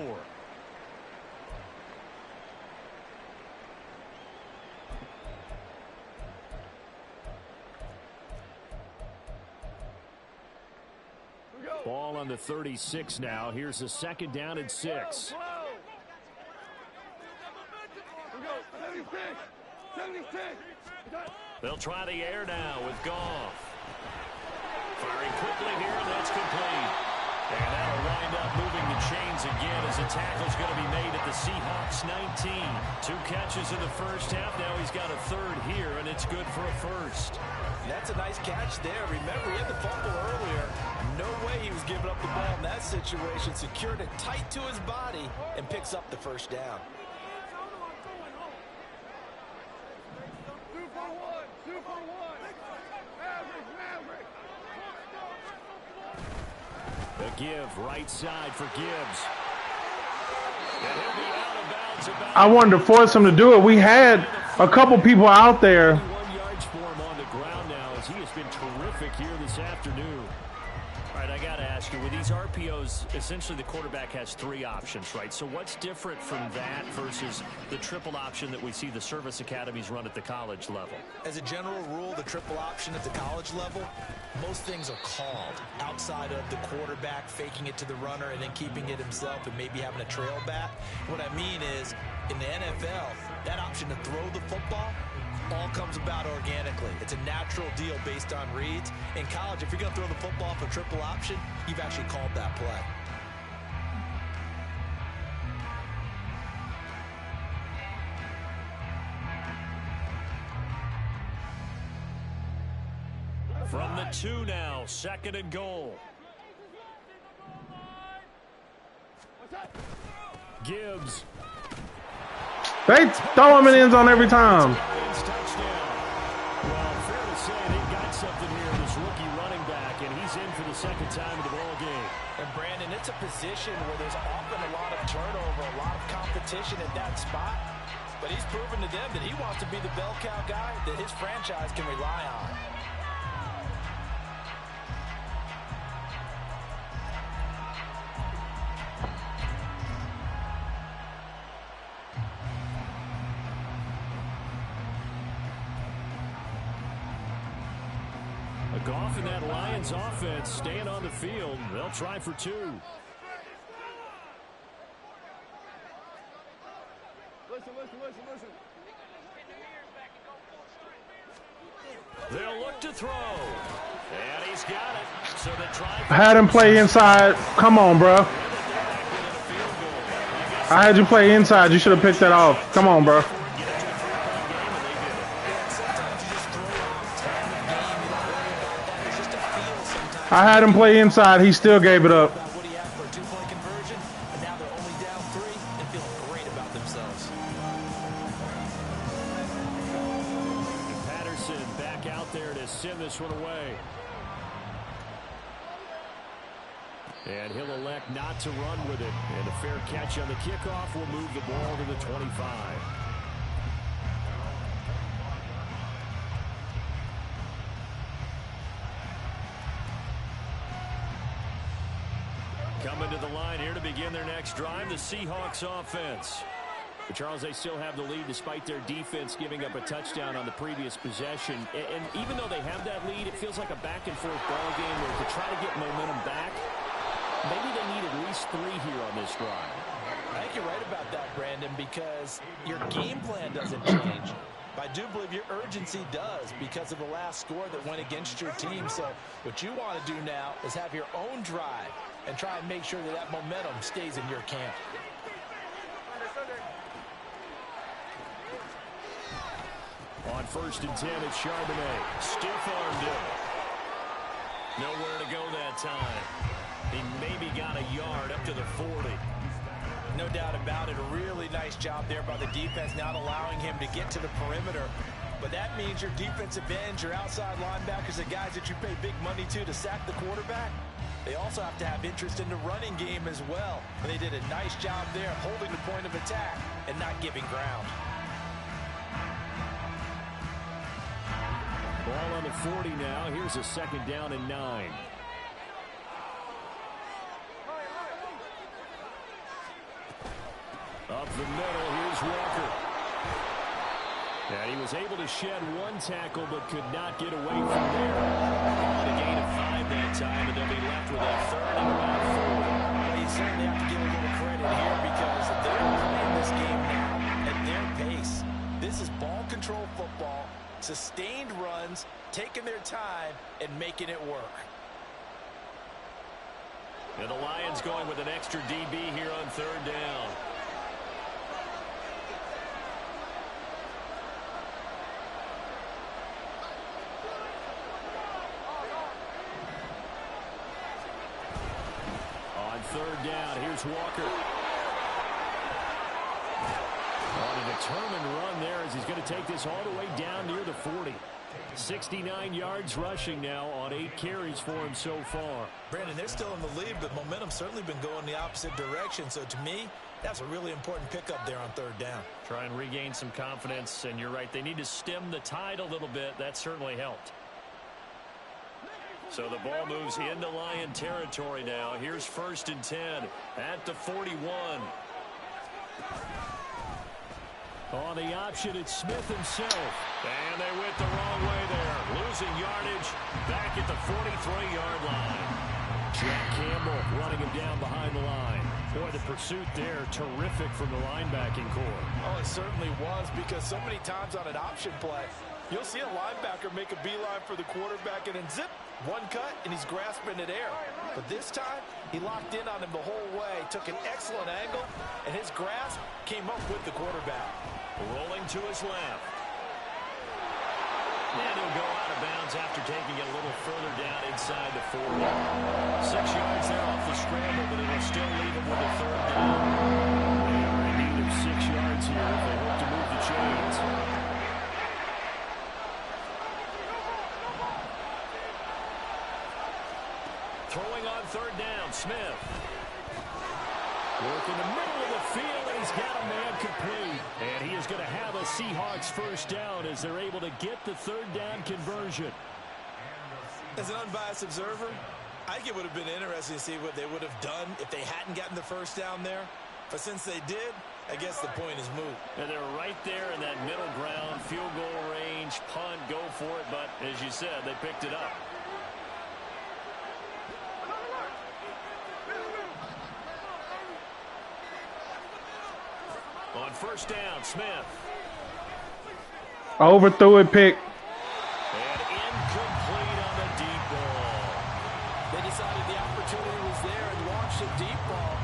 Ball on the 36 now. Here's a 2nd down and 6. They'll try the air now with Goff. Firing quickly here, and that's complete. And that'll wind up moving the chains again as the tackle's going to be made at the Seahawks 19. 2 catches in the first half. Now he's got a third here, and it's good for a first. That's a nice catch there. Remember, he had the fumble earlier. No way he was giving up the ball in that situation. Secured it tight to his body and picks up the first down. The give, right side for Gibbs. And he'll be out of bounds about I wanted to force him to do it. We had a couple people out there. 1 yards for him on the ground now as he has been terrific here this afternoon. All right, I got to ask you, with these RPOs, essentially the quarterback has 3 options, right? So what's different from that versus the triple option that we see the service academies run at the college level? As a general rule, the triple option at the college level, most things are called outside of the quarterback faking it to the runner and then keeping it himself and maybe having a trail back. What I mean is, in the NFL, that option to throw the football all comes about organically. It's a natural deal based on reads. In college, if you're going to throw the football for triple option, you've actually called that play. From the 2 now, 2nd and goal. Gibbs. They throw him in the end zone every time. Well, fair to say they've got something here, this rookie running back, and he's in for the 2nd time in the ball game. And Brandon, it's a position where there's often a lot of turnover, a lot of competition at that spot. But he's proven to them that he wants to be the bell cow guy that his franchise can rely on. Goff and that Lions offense staying on the field. They'll try for 2. Listen. They'll look to throw. And he's got it. So they try. I had him play inside. Come on, bro. I had you play inside. You should have picked that off. Come on, bro. I had him play inside. He still gave it up. What he asked for a 2-point conversion, and now they're only down 3 and feeling great about themselves. And Patterson back out there to send this one away. And he'll elect not to run with it. And a fair catch on the kickoff will move the ball to the 25. Coming to the line here to begin their next drive, the Seahawks offense. But Charles, they still have the lead despite their defense giving up a touchdown on the previous possession. And even though they have that lead, it feels like a back-and-forth ball game where to try to get momentum back, maybe they need at least 3 here on this drive. I think you're right about that, Brandon, because your game plan doesn't change. But I do believe your urgency does because of the last score that went against your team. So what you want to do now is have your own drive and try and make sure that that momentum stays in your camp. On 1st and 10, it's Charbonnet. Stiff-armed it. Nowhere to go that time. He maybe got a yard up to the 40. No doubt about it. A really nice job there by the defense, not allowing him to get to the perimeter. But that means your defensive ends, your outside linebackers, the guys that you pay big money to sack the quarterback, they also have to have interest in the running game as well. And they did a nice job there holding the point of attack and not giving ground. Ball on the 40 now. Here's a 2nd down and 9. Up the middle, here's Walker. And he was able to shed 1 tackle, but could not get away from there. A gain of 5 that time, and they'll be left with a 3rd and about 4. Well, you certainly have to give a little credit here because they're playing this game now at their pace. This sustained runs, taking their time, and making it work. And the Lions going with an extra DB here on third down. On third down, here's Walker. On a determined run there as he's going to take this all the way down near the 40. 69 yards rushing now on 8 carries for him so far. Brandon, they're still in the lead, but momentum's certainly been going the opposite direction. So to me, that's a really important pickup there on third down. Try and regain some confidence, and you're right, they need to stem the tide a little bit. That certainly helped. So the ball moves into Lion territory now. Here's 1st and 10 at the 41. On the option, it's Smith himself. And they went the wrong way there. Losing yardage back at the 43-yard line. Jack Campbell running him down behind the line. Boy, the pursuit there, terrific from the linebacking core. Oh, it certainly was, because so many times on an option play, you'll see a linebacker make a beeline for the quarterback and then zip, one cut, and he's grasping at air. But this time, he locked in on him the whole way, took an excellent angle, and his grasp came up with the quarterback. Rolling to his left. And he'll go out of bounds after taking it a little further down inside the 40. 6 yards there off the scramble, but it'll still leave him with a third down. They are in need of 6 yards here if they hope to move the chains. Throwing on third down, Smith. Work in the middle of the field, and he's got a man complete. And he is going to have a Seahawks first down as they're able to get the third down conversion. As an unbiased observer, I think it would have been interesting to see what they would have done if they hadn't gotten the first down there. But since they did, I guess the point is moot. And they're right there in that middle ground, field goal range, punt, go for it. But as you said, they picked it up. On first down, Smith. Overthrew it, pick. And incomplete on the deep ball. They decided the opportunity was there and launched a deep ball,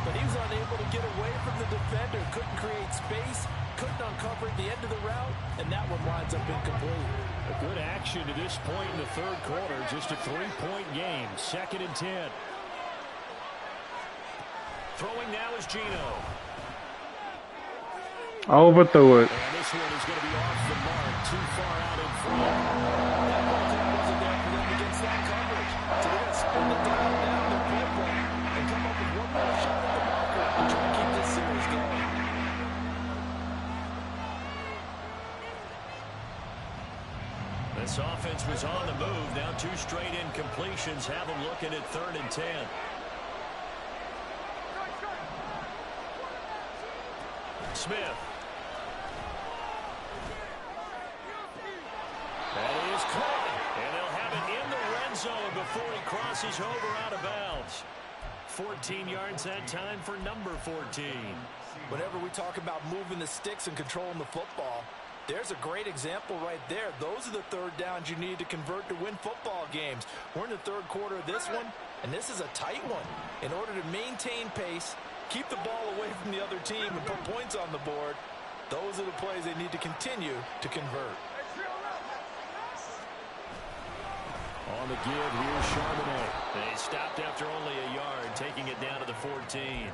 but he was unable to get away from the defender, couldn't create space, couldn't uncover at the end of the route, and that one winds up incomplete. A good action to this point in the third quarter, just a 3-point game, 2nd and 10. Throwing now is Geno. Overthrew it. And this one is going to be off the mark, too far out in front. That ball wasn't there for them against that coverage. So they're going to spin the dial down their pivot and come up with one more shot at the marker and try to keep this series going. This offense was on the move. Now 2 straight incompletions have them looking at 3rd and 10. Smith. That is caught, and they'll have it in the red zone before he crosses over out of bounds. 14 yards that time for number 14. Whenever we talk about moving the sticks and controlling the football, there's a great example right there. Those are the third downs you need to convert to win football games. We're in the third quarter of this one, and this is a tight one. In order to maintain pace, keep the ball away from the other team and put points on the board, those are the plays they need to continue to convert. On the give, here's Charbonnet. They stopped after only a yard, taking it down to the 14.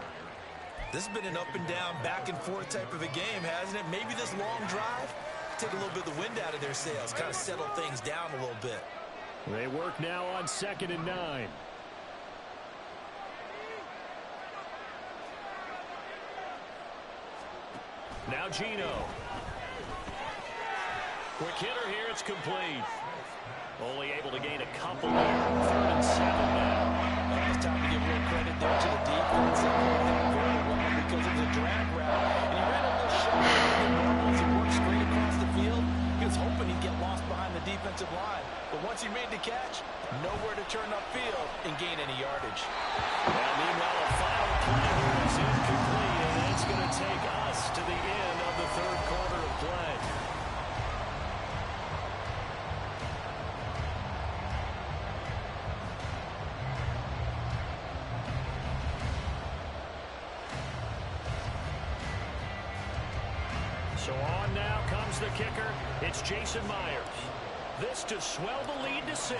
This has been an up and down, back and forth type of a game, hasn't it? Maybe this long drive, take a little bit of the wind out of their sails, kind of settle things down a little bit. They work now on 2nd and 9. Now Geno. Quick hitter here, it's complete. Only able to gain a couple there. 3rd and 7 now. It's time to give a little credit there to the defense. They played that very well because it was a drag route. And he ran a little short than normal as he worked straight across the field. He was hoping he'd get lost behind the defensive line. But once he made the catch, nowhere to turn upfield and gain any yardage. And meanwhile, a final play here is incomplete, and it's going to take us to the end of the third quarter of play. So on now comes the kicker. It's Jason Myers. This to swell the lead to 6.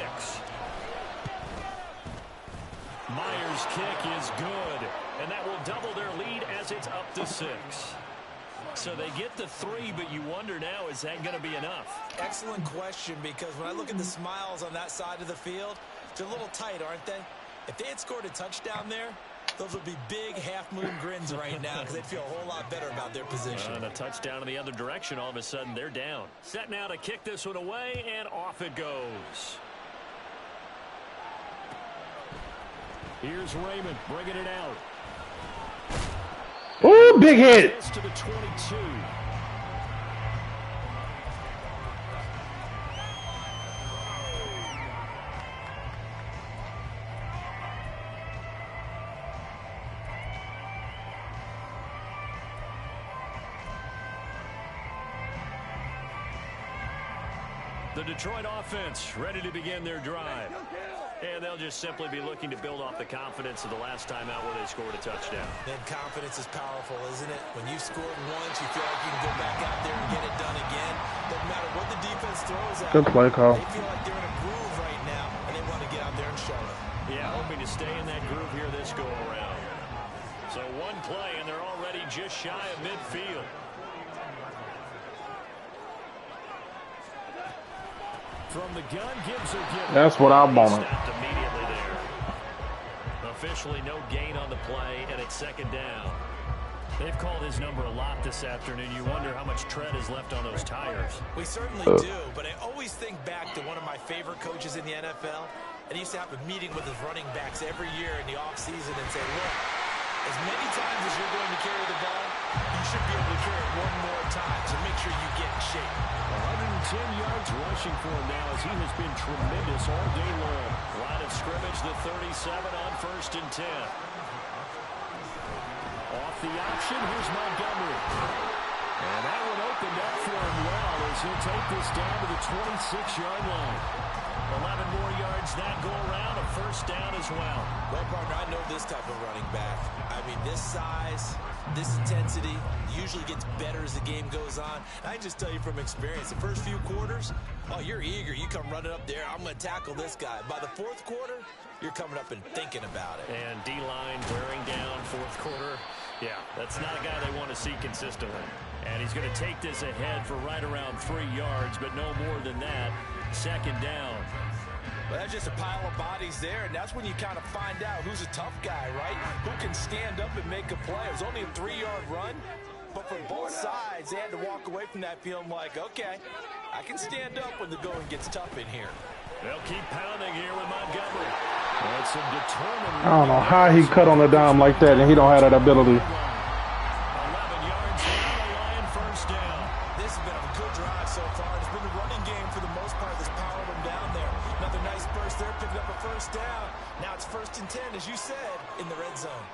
Myers' kick is good, and that will double their lead as it's up to 6. So they get the 3, but you wonder now, is that going to be enough? Excellent question, because when I look at the smiles on that side of the field, they're a little tight, aren't they? If they had scored a touchdown there, those would be big half-moon grins right now because they'd feel a whole lot better about their position. And a touchdown in the other direction, all of a sudden they're down. Set now to kick this one away, and off it goes. Here's Raymond bringing it out. Ooh, big hit. To the 22. The Detroit offense ready to begin their drive. And they'll just simply be looking to build off the confidence of the last time out where they scored a touchdown. And confidence is powerful, isn't it? When you've scored once, you feel like you can go back out there and get it done again. Doesn't matter what the defense throws at Good play call. They feel like they're in a groove right now, and they want to get out there and show it. Yeah, hoping to stay in that groove here this go-around. So one play, and they're already just shy of midfield. From the gun, Gibbs will get it. That's what I wanted. Stopped immediately there. Officially no gain on the play, and it's second down. They've called his number a lot this afternoon. You wonder how much tread is left on those tires. We certainly do, but I always think back to one of my favorite coaches in the NFL, and he used to have a meeting with his running backs every year in the offseason and say, look, as many times as you're going to carry the ball, you should be able to carry it one more time, so make sure you get in shape. 110 yards rushing for him now as he has been tremendous all day long. Line of scrimmage, the 37 on 1st and 10. Off the option, here's Montgomery. And that one opened up for him well as he'll take this down to the 26-yard line. 11 more yards that go around, a first down as well. Well, partner, I know this type of running back. I mean, this size, this intensity usually gets better as the game goes on. I just tell you from experience, the first few quarters, oh, you're eager. You come running up there, I'm going to tackle this guy. By the 4th quarter, you're coming up and thinking about it. And D-line wearing down 4th quarter. Yeah, that's not a guy they want to see consistently. And he's going to take this ahead for right around 3 yards, but no more than that. Second down. Well, that's just a pile of bodies there, and that's when you kind of find out who's a tough guy, right? Who can stand up and make a play. It was only a 3-yard run, but for both sides, they had to walk away from that feeling like, okay, I can stand up when the going gets tough in here. They'll keep pounding here with Montgomery. That's some determined. I don't know how he cut on the dime like that, and he don't have that ability. 11 yards down the line, first down. This has been a good drive so far. It's been the running game for the most part that's powered them down there. Another nice burst there, picking up a first down. Now it's 1st and 10, as you said, in the red zone.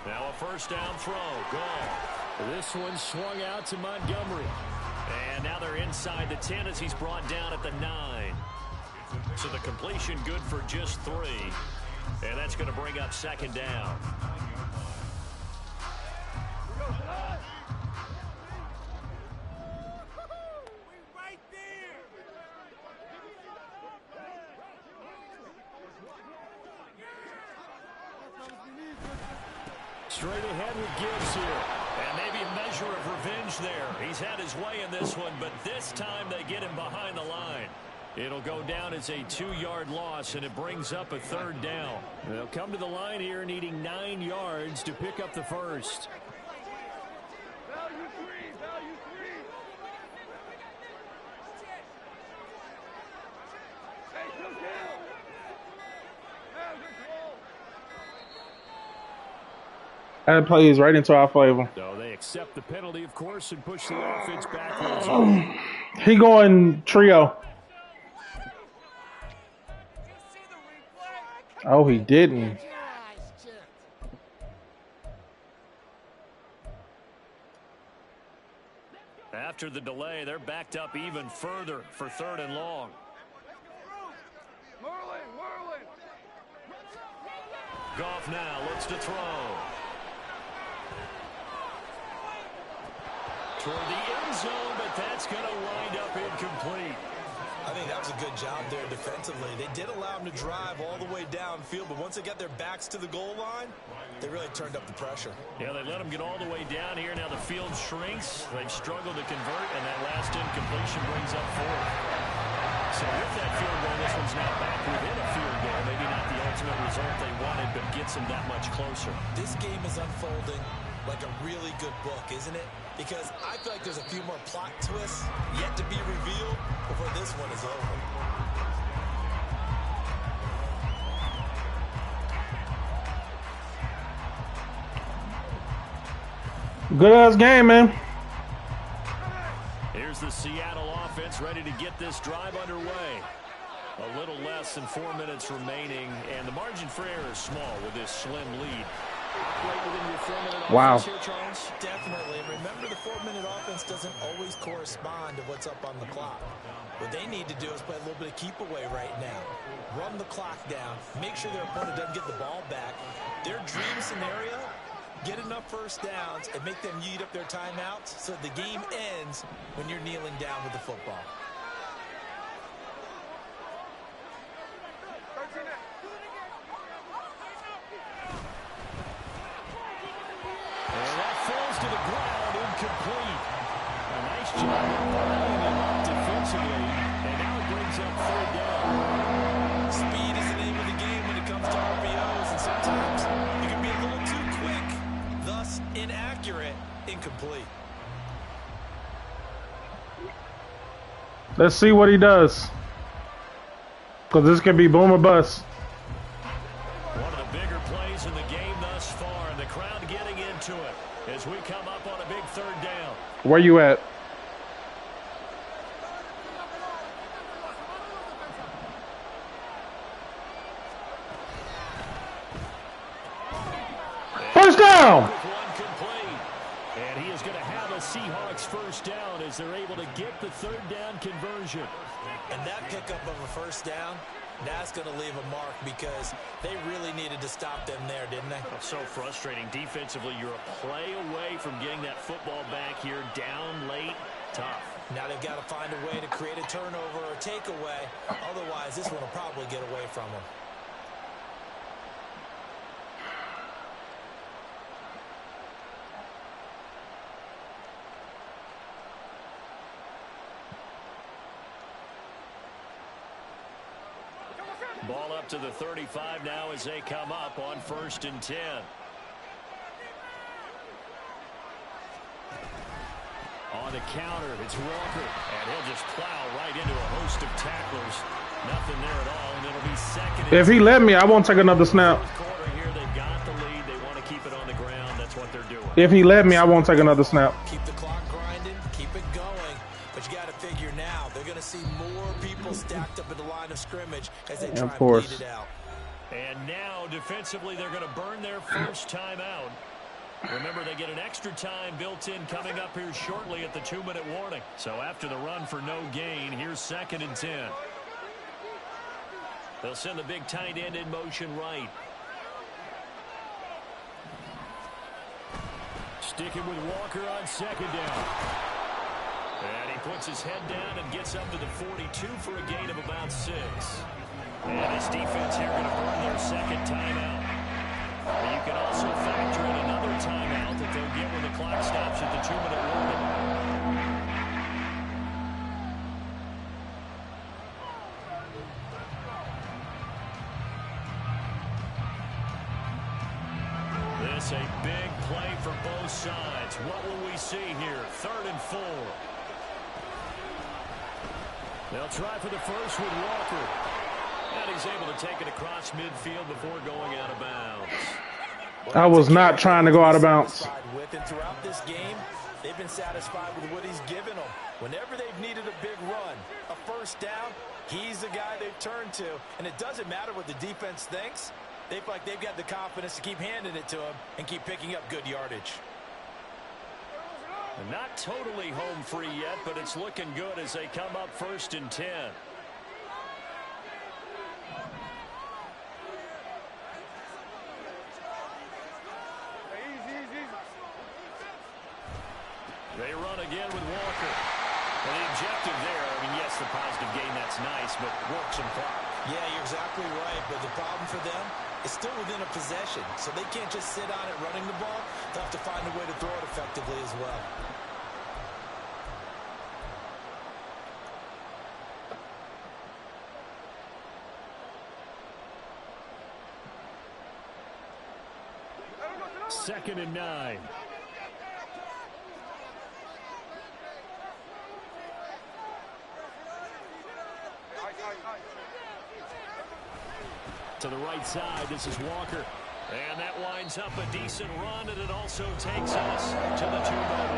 Now a first down throw, gone. This one swung out to Montgomery. And now they're inside the 10 as he's brought down at the 9. So the completion good for just 3. And that's going to bring up second down. Straight ahead with Gibbs here. And maybe a measure of revenge there. He's had his way in this one, but this time they get him behind the line. It'll go down as a 2-yard loss, and it brings up a 3rd down. They'll come to the line here needing 9 yards to pick up the first. That plays right into our favor. So they accept the penalty, of course, and push the offense backwards. He going trio. Oh, he didn't. After the delay, they're backed up even further for 3rd and long. Goff now looks to throw. toward the end zone, but that's going to wind up incomplete. I think that was a good job there defensively. They did allow them to drive all the way downfield, but once they got their backs to the goal line, they really turned up the pressure. Yeah, they let them get all the way down here. Now the field shrinks. They've struggled to convert, and that last incompletion brings up fourth. So with that field goal, this one's now back within a field goal. Maybe not the ultimate result they wanted, but gets them that much closer. This game is unfolding like a really good book, isn't it? Because I feel like there's a few more plot twists yet to be revealed before this one is over. Good ass game, man. Here's the Seattle offense ready to get this drive underway. A little less than 4 minutes remaining, and the margin for error is small with this slim lead. Operate within your 4-minute Wow. offense here, Charles. Definitely. And remember, the 4-minute offense doesn't always correspond to what's up on the clock. What they need to do is play a little bit of keep away right now. Run the clock down. Make sure their opponent doesn't get the ball back. Their dream scenario, get enough first downs and make them eat up their timeouts so the game ends when you're kneeling down with the football. And that falls to the ground, incomplete. A nice job of following him up defensively, and now it brings up third down. Speed is the name of the game when it comes to RPOs, and sometimes you can be a little too quick, thus inaccurate, incomplete. Let's see what he does. Because this could be boom or bust. One of the bigger plays in the game thus far, and the crowd getting into it as we come up on a big third down. Where you at? First down! With one complete. And he is going to have a Seahawks first down as they're able to get the third down conversion. And that pickup of a first down, that's going to leave a mark because they really needed to stop them there, didn't they? So frustrating. Defensively, you're a play away from getting that football back here down late. Tough. Now they've got to find a way to create a turnover or takeaway. Otherwise, this one will probably get away from them. Ball up to the 35 now as they come up on 1st and 10. On the counter, it's Walker, and he'll just plow right into a host of tacklers. Nothing there at all, and it'll be second. If he let me, I won't take another snap. Fourth quarter here, they've got the lead. They want to keep it on the ground. That's what they're doing. If he let me, I won't take another snap. Keep the clock grinding, keep it going. But you got to figure now, they're going to see more people stacked up at the line of scrimmage as they try and bleed it out. And now, defensively, they're going to burn their first timeout. Remember, they get an extra time built in coming up here shortly at the 2-minute warning. So after the run for no gain, here's 2nd and 10. They'll send the big tight end in motion right. Sticking with Walker on 2nd down. And he puts his head down and gets up to the 42 for a gain of about 6. And this defense here going to burn their second timeout. But you can also factor in another timeout that they'll get when the clock stops at the 2-minute warning. This a big play for both sides. What will we see here? 3rd and 4. They'll try for the first with Walker. And he's able to take it across midfield before going out of bounds. I was not trying to go out of bounds. And throughout this game, they've been satisfied with what he's given them. Whenever they've needed a big run, a first down, he's the guy they've turned to. And it doesn't matter what the defense thinks. They feel like they've got the confidence to keep handing it to him and keep picking up good yardage. Not totally home free yet, but it's looking good as they come up 1st and 10. They run again with Walker. And the objective there, I mean, yes, the positive gain, that's nice, but work some clock. Yeah, you're exactly right, but the problem for them is still within a possession, so they can't just sit on it running the ball. They'll have to find a way to throw it effectively as well. Second and 9. To the right side, this is Walker. And that winds up a decent run, and it also takes us to the 2-minute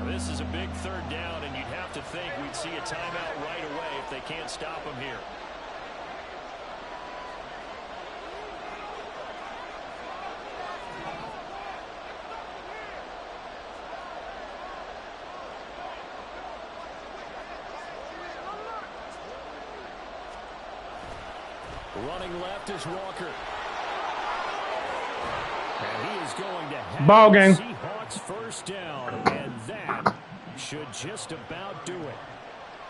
warning. This is a big third down, and you'd have to think we'd see a timeout right away if they can't stop him here. Running left is Walker. And he is going to have ball game. Seahawks first down, and that should just about do it.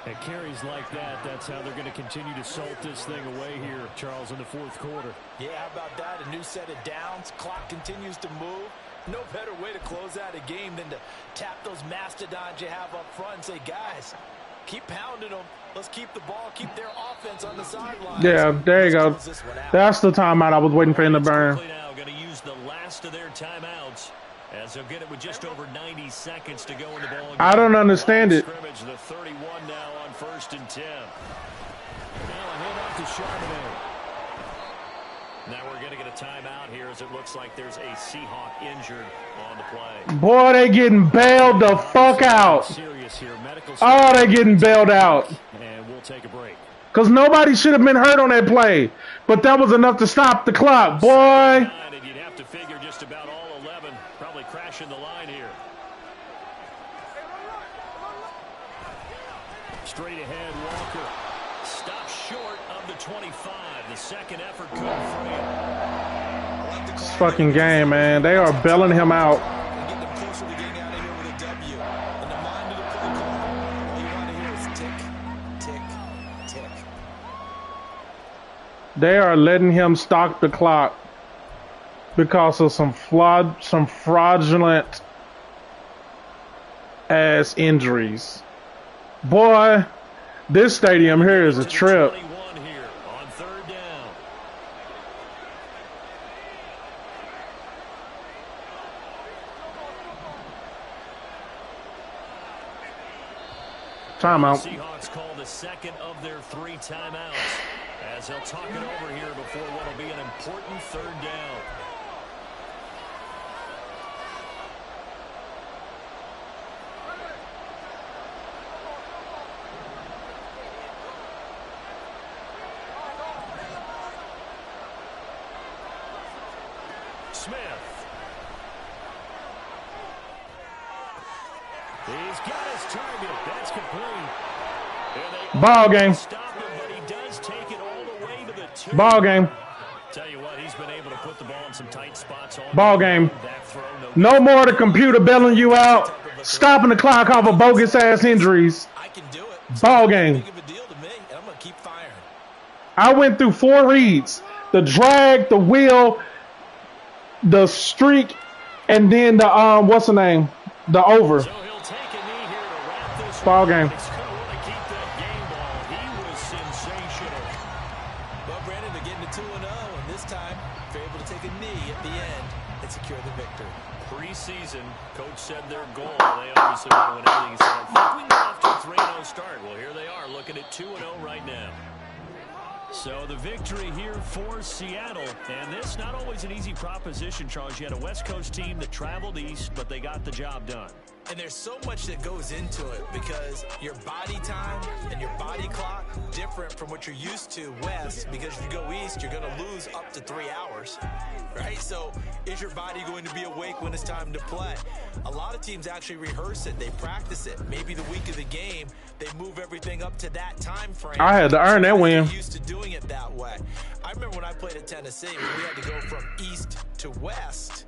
At carries like that, that's how they're going to continue to salt this thing away here, Charles, in the fourth quarter. Yeah, how about that? A new set of downs. Clock continues to move. No better way to close out a game than to tap those mastodons you have up front and say, guys, keep pounding them. Let's keep the ball, keep their offense on the sidelines. Yeah, there you go. That's the timeout I was waiting for him to burn. Now going to use the last of their timeouts as they'll get it with just over 90 seconds to go in the ball game. I don't understand it. Scrimmage, the 31 now on 1st and 10. Now a hand off to Charbonnet. Now we're going to get a timeout here as it looks like there's a Seahawk injured on the play. Boy, they getting bailed the fuck out. Serious here. Medical Oh, they getting bailed out. And we'll take a break. Because nobody should have been hurt on that play. But that was enough to stop the clock, boy. And you'd have to figure just about all 11 probably crashing the line here. Straight ahead, Walker. Stopped short of the 25. The second effort couldn't free him. This fucking game, man. They are bailing him out. Getting them closer to getting out of here with a W. In the mind of the play call, all you want to hear is tick, tick, tick. They are letting him stock the clock because of some fraudulent ass injuries. Boy, this stadium here is a trip. Here on 3rd down. Timeout. Seahawks call the second of their 3 timeouts as they'll talk it over here before what will be an important 3rd down. Smith. He's got his target. That's complete. Ball game. Stop him, but he does take it all the way to the 2. Ball game. Tell you what, he's been able to put the ball in some tight spots. Ball game. That throw, No more the computer bailing you out, stopping the clock off of bogus ass injuries. I can do it. Ball game. Big of a deal to me, and I'm going to keep firing. I went through 4 reads. The drag, the wheel, the streak, and then the what's the name? The over. So he'll take a knee here to wrap this Ball up. game. He's going to want to keep that game ball. He was sensational. Well, Brandon, they're getting to 2-0, and this time they're able to take a knee at the end and secure the victory. Preseason, coach said their goal. They obviously want to win everything. He said, I think we can get off to a 3-0 start. Well, here they are looking at 2-0 right now. So the victory here for Seattle, and this not always an easy proposition, Charles. You had a West Coast team that traveled east, but they got the job done. And there's so much that goes into it because your body time and your body clock differ different from what you're used to west, because if you go east, you're going to lose up to 3 hours, right? So is your body going to be awake when it's time to play? A lot of teams actually rehearse it. They practice it. Maybe the week of the game, they move everything up to that time frame. I had to earn that win. They're used to doing it that way. I remember when I played at Tennessee, we had to go from east to west.